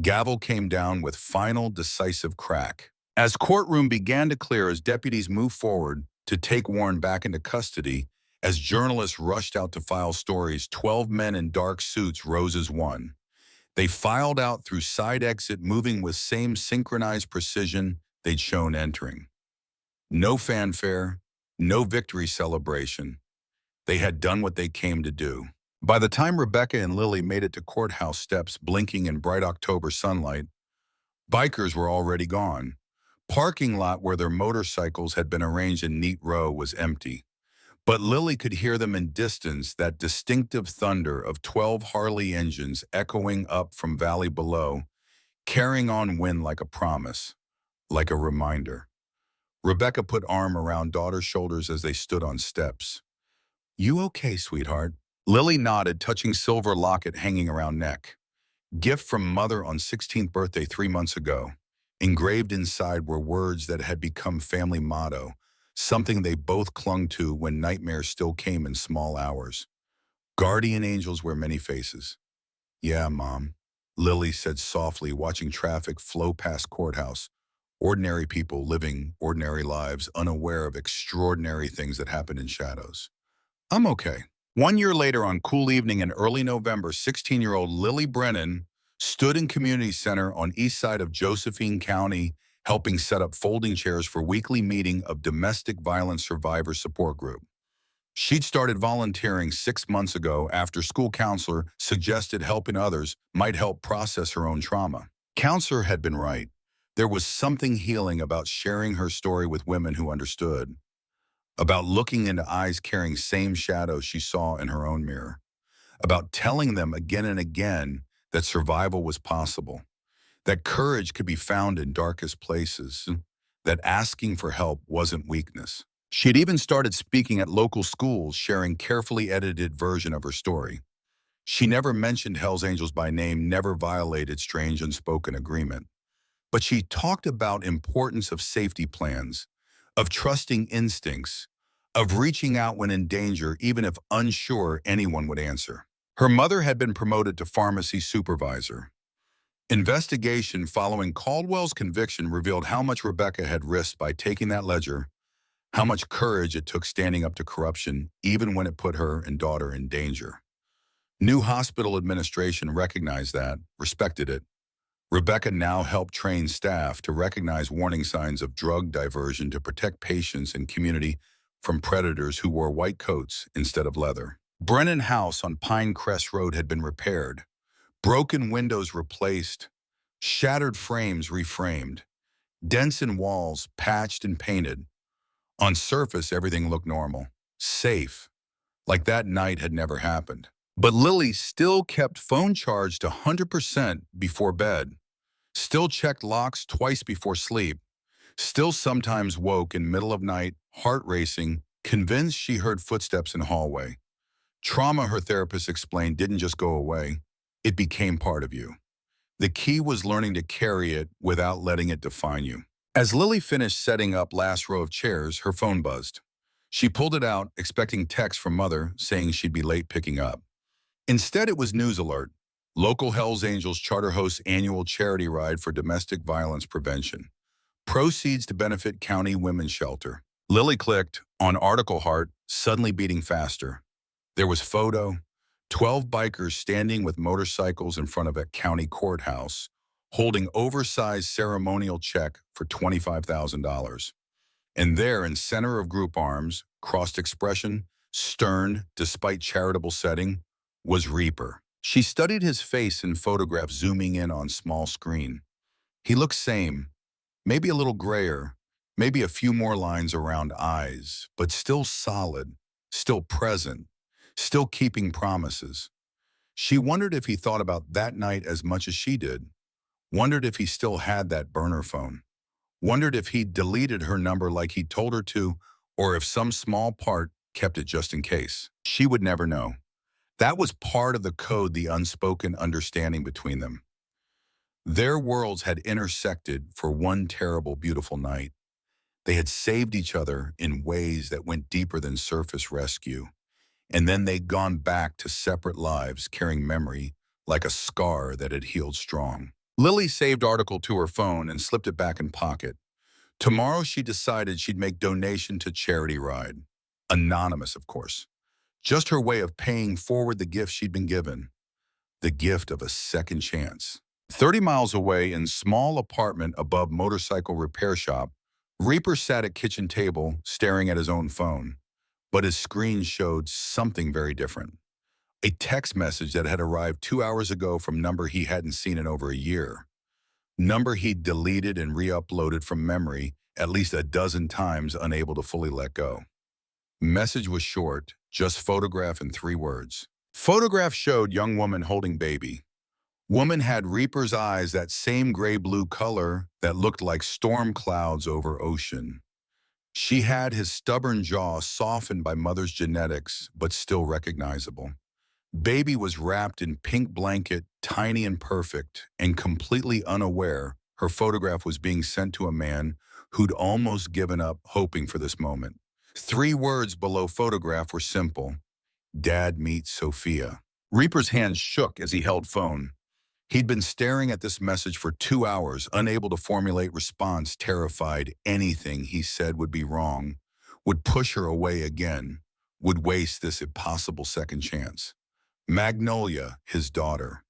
Gavel came down with final decisive crack. As courtroom began to clear, as deputies moved forward to take Warren back into custody, as journalists rushed out to file stories, 12 men in dark suits rose as one. They filed out through side exit, moving with same synchronized precision they'd shown entering. No fanfare, no victory celebration. They had done what they came to do. By the time Rebecca and Lily made it to courthouse steps, blinking in bright October sunlight, bikers were already gone. Parking lot where their motorcycles had been arranged in neat row was empty. But Lily could hear them in distance, that distinctive thunder of 12 Harley engines echoing up from valley below, carrying on wind like a promise, like a reminder. Rebecca put arm around daughter's shoulders as they stood on steps. You okay, sweetheart? Lily nodded, touching silver locket hanging around neck. Gift from mother on 16th birthday 3 months ago. Engraved inside were words that had become family motto, something they both clung to when nightmares still came in small hours. Guardian angels wear many faces. Yeah, Mom, Lily said softly, watching traffic flow past courthouse. Ordinary people living ordinary lives, unaware of extraordinary things that happen in shadows. I'm okay. 1 year later, on cool evening in early November, 16-year-old Lily Brennan stood in community center on east side of Josephine County, helping set up folding chairs for weekly meeting of domestic violence survivor support group. She'd started volunteering 6 months ago after school counselor suggested helping others might help process her own trauma. Counselor had been right. There was something healing about sharing her story with women who understood, about looking into eyes carrying same shadows she saw in her own mirror, about telling them again and again that survival was possible, that courage could be found in darkest places, that asking for help wasn't weakness. She'd even started speaking at local schools, sharing carefully edited version of her story. She never mentioned Hell's Angels by name, never violated strange unspoken agreement. But she talked about importance of safety plans, of trusting instincts, of reaching out when in danger, even if unsure anyone would answer. Her mother had been promoted to pharmacy supervisor. Investigation following Caldwell's conviction revealed how much Rebecca had risked by taking that ledger, how much courage it took standing up to corruption, even when it put her and daughter in danger. New hospital administration recognized that, respected it. Rebecca now helped train staff to recognize warning signs of drug diversion to protect patients and community from predators who wore white coats instead of leather. Brennan House on Pinecrest Road had been repaired, broken windows replaced, shattered frames reframed, dents in walls patched and painted. On surface, everything looked normal, safe, like that night had never happened. But Lily still kept phone charged 100% before bed, still checked locks twice before sleep, still sometimes woke in middle of night, heart racing, convinced she heard footsteps in hallway. Trauma, her therapist explained, didn't just go away. It became part of you. The key was learning to carry it without letting it define you. As Lily finished setting up last row of chairs, her phone buzzed. She pulled it out, expecting text from mother saying she'd be late picking up. Instead, it was news alert. Local Hells Angels charter hosts annual charity ride for domestic violence prevention. Proceeds to benefit County Women's Shelter. Lily clicked on article heart, suddenly beating faster. There was photo, 12 bikers standing with motorcycles in front of a county courthouse, holding oversized ceremonial check for $25,000. And there, in center of group arms, crossed expression, stern despite charitable setting, was Reaper. She studied his face in photograph zooming in on small screen. He looked same, maybe a little grayer, maybe a few more lines around eyes, but still solid, still present, still keeping promises. She wondered if he thought about that night as much as she did, wondered if he still had that burner phone, wondered if he'd deleted her number like he told her to, or if some small part kept it just in case. She would never know. That was part of the code, the unspoken understanding between them. Their worlds had intersected for one terrible, beautiful night. They had saved each other in ways that went deeper than surface rescue. And then they'd gone back to separate lives, carrying memory like a scar that had healed strong. Lily saved article to her phone and slipped it back in pocket. Tomorrow she decided she'd make donation to charity ride. Anonymous, of course. Just her way of paying forward the gift she'd been given. The gift of a second chance. 30 miles away in small apartment above motorcycle repair shop, Reaper sat at kitchen table staring at his own phone. But his screen showed something very different. A text message that had arrived 2 hours ago from number he hadn't seen in over a year. Number he'd deleted and re-uploaded from memory at least a dozen times, unable to fully let go. Message was short, just photograph and 3 words. Photograph showed young woman holding baby. Woman had Reaper's eyes, that same gray-blue color that looked like storm clouds over ocean. She had his stubborn jaw softened by mother's genetics, but still recognizable. Baby was wrapped in pink blanket, tiny and perfect, and completely unaware her photograph was being sent to a man who'd almost given up hoping for this moment. 3 words below photograph were simple. Dad meets Sophia. Reaper's hands shook as he held phone. He'd been staring at this message for 2 hours, unable to formulate response, terrified anything he said would be wrong, would push her away again, would waste this impossible second chance. Magnolia, his daughter.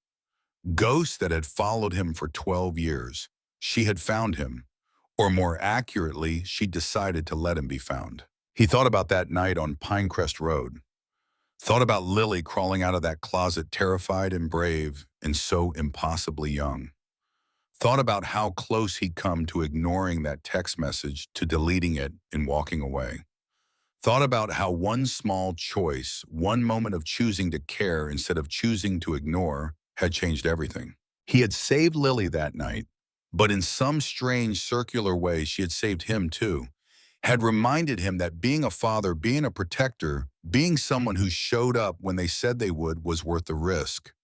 Ghost that had followed him for 12 years. She had found him. Or more accurately, she decided to let him be found. He thought about that night on Pinecrest Road. Thought about Lily crawling out of that closet terrified and brave and so impossibly young. Thought about how close he'd come to ignoring that text message, to deleting it and walking away. Thought about how one small choice, one moment of choosing to care instead of choosing to ignore, had changed everything. He had saved Lily that night, but in some strange circular way she had saved him too. Had reminded him that being a father, being a protector, being someone who showed up when they said they would was worth the risk,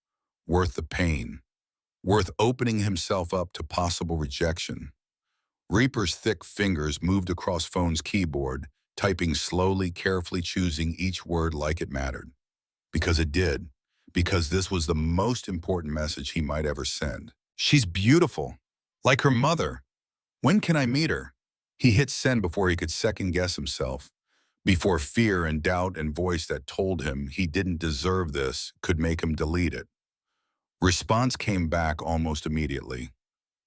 worth the pain, worth opening himself up to possible rejection. Reaper's thick fingers moved across phone's keyboard, typing slowly, carefully choosing each word like it mattered. Because it did. Because this was the most important message he might ever send. She's beautiful. Like her mother. When can I meet her? He hit send before he could second-guess himself, before fear and doubt and voice that told him he didn't deserve this could make him delete it. Response came back almost immediately.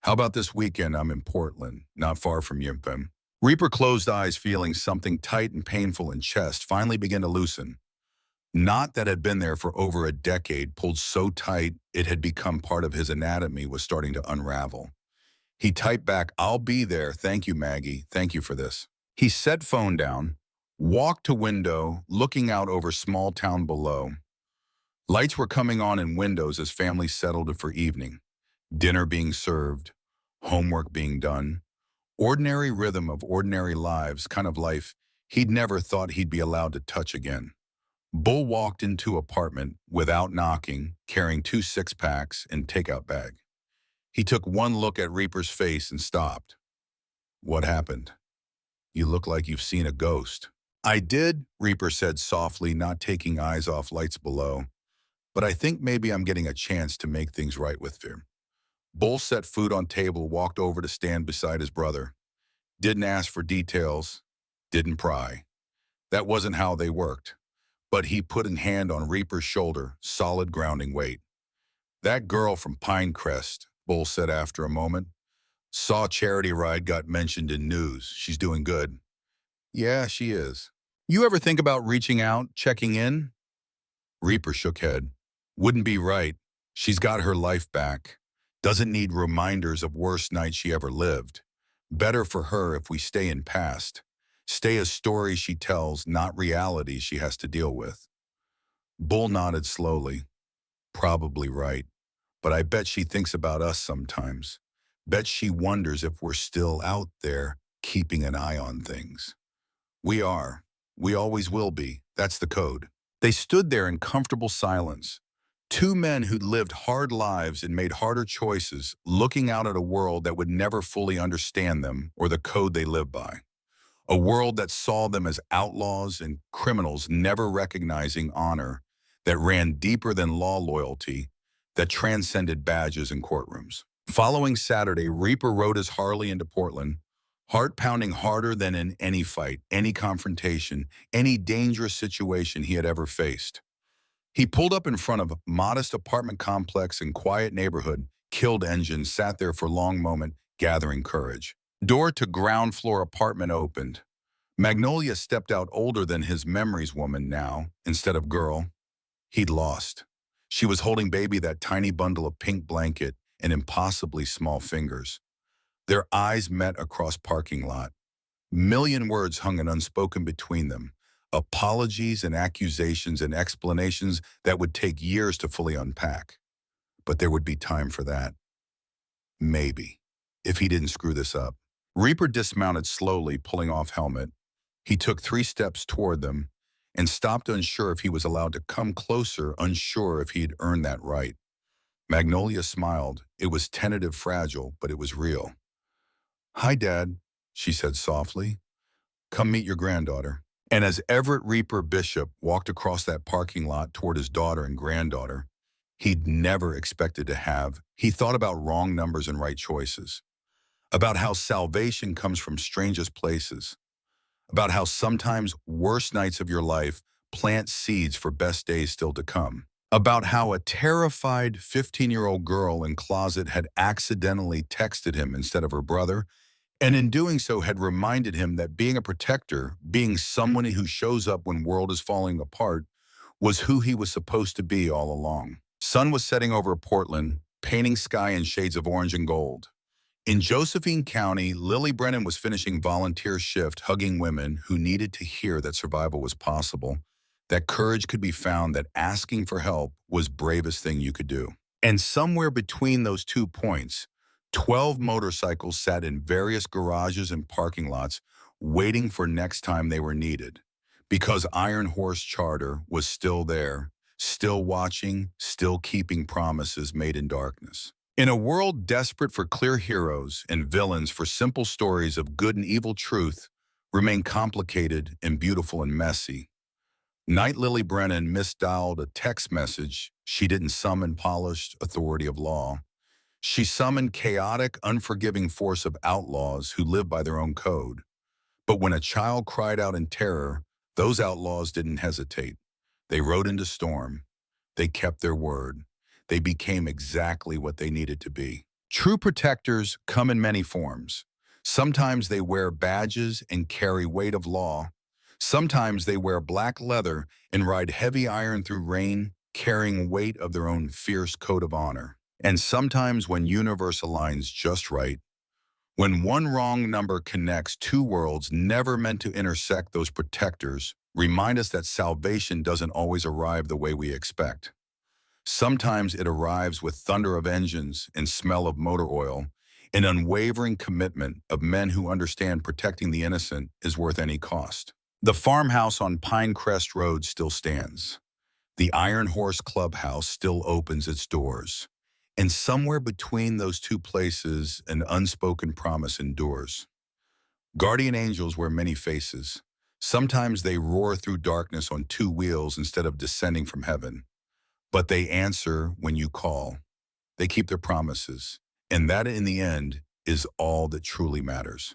How about this weekend? I'm in Portland, not far from Yimpim. Reaper closed eyes, feeling something tight and painful in chest finally begin to loosen. Knot that had been there for over a decade, pulled so tight it had become part of his anatomy, was starting to unravel. He typed back, I'll be there. Thank you, Maggie. Thank you for this. He set phone down, walked to window, looking out over small town below. Lights were coming on in windows as families settled for evening. Dinner being served, homework being done. Ordinary rhythm of ordinary lives, kind of life he'd never thought he'd be allowed to touch again. Bull walked into apartment without knocking, carrying 2 six-packs and takeout bag. He took one look at Reaper's face and stopped. What happened? You look like you've seen a ghost. I did, Reaper said softly, not taking eyes off lights below. But I think maybe I'm getting a chance to make things right with him. Bull set food on table, walked over to stand beside his brother. Didn't ask for details, didn't pry. That wasn't how they worked. But he put a hand on Reaper's shoulder, solid grounding weight. That girl from Pinecrest, Bull said after a moment. Saw charity ride got mentioned in news. She's doing good. Yeah, she is. You ever think about reaching out, checking in? Reaper shook head. Wouldn't be right. She's got her life back. Doesn't need reminders of worst nights she ever lived. Better for her if we stay in past. Stay as stories she tells, not realities she has to deal with. Bull nodded slowly. Probably right. But I bet she thinks about us sometimes. Bet she wonders if we're still out there, keeping an eye on things. We are. We always will be. That's the code. They stood there in comfortable silence. Two men who'd lived hard lives and made harder choices, looking out at a world that would never fully understand them or the code they lived by. A world that saw them as outlaws and criminals, never recognizing honor, that ran deeper than law loyalty, that transcended badges and courtrooms. Following Saturday, Reaper rode his Harley into Portland, heart pounding harder than in any fight, any confrontation, any dangerous situation he had ever faced. He pulled up in front of a modest apartment complex in quiet neighborhood, killed engine, sat there for a long moment, gathering courage. Door to ground floor apartment opened. Magnolia stepped out, older than his memories woman now, instead of girl. He'd lost. She was holding baby, that tiny bundle of pink blanket, and impossibly small fingers. Their eyes met across parking lot. Million words hung and unspoken between them. Apologies and accusations and explanations that would take years to fully unpack. But there would be time for that. Maybe. If he didn't screw this up. Reaper dismounted slowly, pulling off helmet. He took 3 steps toward them and stopped, unsure if he was allowed to come closer, unsure if he had earned that right. Magnolia smiled. It was tentative, fragile, but it was real. Hi, Dad, she said softly. Come meet your granddaughter. And as Everett Reaper Bishop walked across that parking lot toward his daughter and granddaughter he'd never expected to have, he thought about wrong numbers and right choices, about how salvation comes from strangest places, about how sometimes worst nights of your life plant seeds for best days still to come, about how a terrified 15-year-old girl in closet had accidentally texted him instead of her brother, and in doing so had reminded him that being a protector, being someone who shows up when world is falling apart, was who he was supposed to be all along. Sun was setting over Portland, painting sky in shades of orange and gold. In Josephine County, Lily Brennan was finishing volunteer shift hugging women who needed to hear that survival was possible, that courage could be found, that asking for help was bravest thing you could do. And somewhere between those 2 points, 12 motorcycles sat in various garages and parking lots waiting for next time they were needed. Because Iron Horse Charter was still there, still watching, still keeping promises made in darkness. In a world desperate for clear heroes and villains, for simple stories of good and evil, truth remain complicated and beautiful and messy. Night Lily Brennan misdialed a text message. She didn't summon polished authority of law. She summoned chaotic, unforgiving force of outlaws who live by their own code. But when a child cried out in terror, those outlaws didn't hesitate. They rode into storm. They kept their word. They became exactly what they needed to be. True protectors come in many forms. Sometimes they wear badges and carry weight of law. Sometimes they wear black leather and ride heavy iron through rain, carrying weight of their own fierce code of honor. And sometimes when universe aligns just right, when one wrong number connects two worlds never meant to intersect, those protectors remind us that salvation doesn't always arrive the way we expect. Sometimes it arrives with thunder of engines and smell of motor oil, an unwavering commitment of men who understand protecting the innocent is worth any cost. The farmhouse on Pinecrest Road still stands. The Iron Horse Clubhouse still opens its doors. And somewhere between those two places, an unspoken promise endures. Guardian angels wear many faces. Sometimes they roar through darkness on two wheels instead of descending from heaven. But they answer when you call. They keep their promises. And that, in the end, is all that truly matters.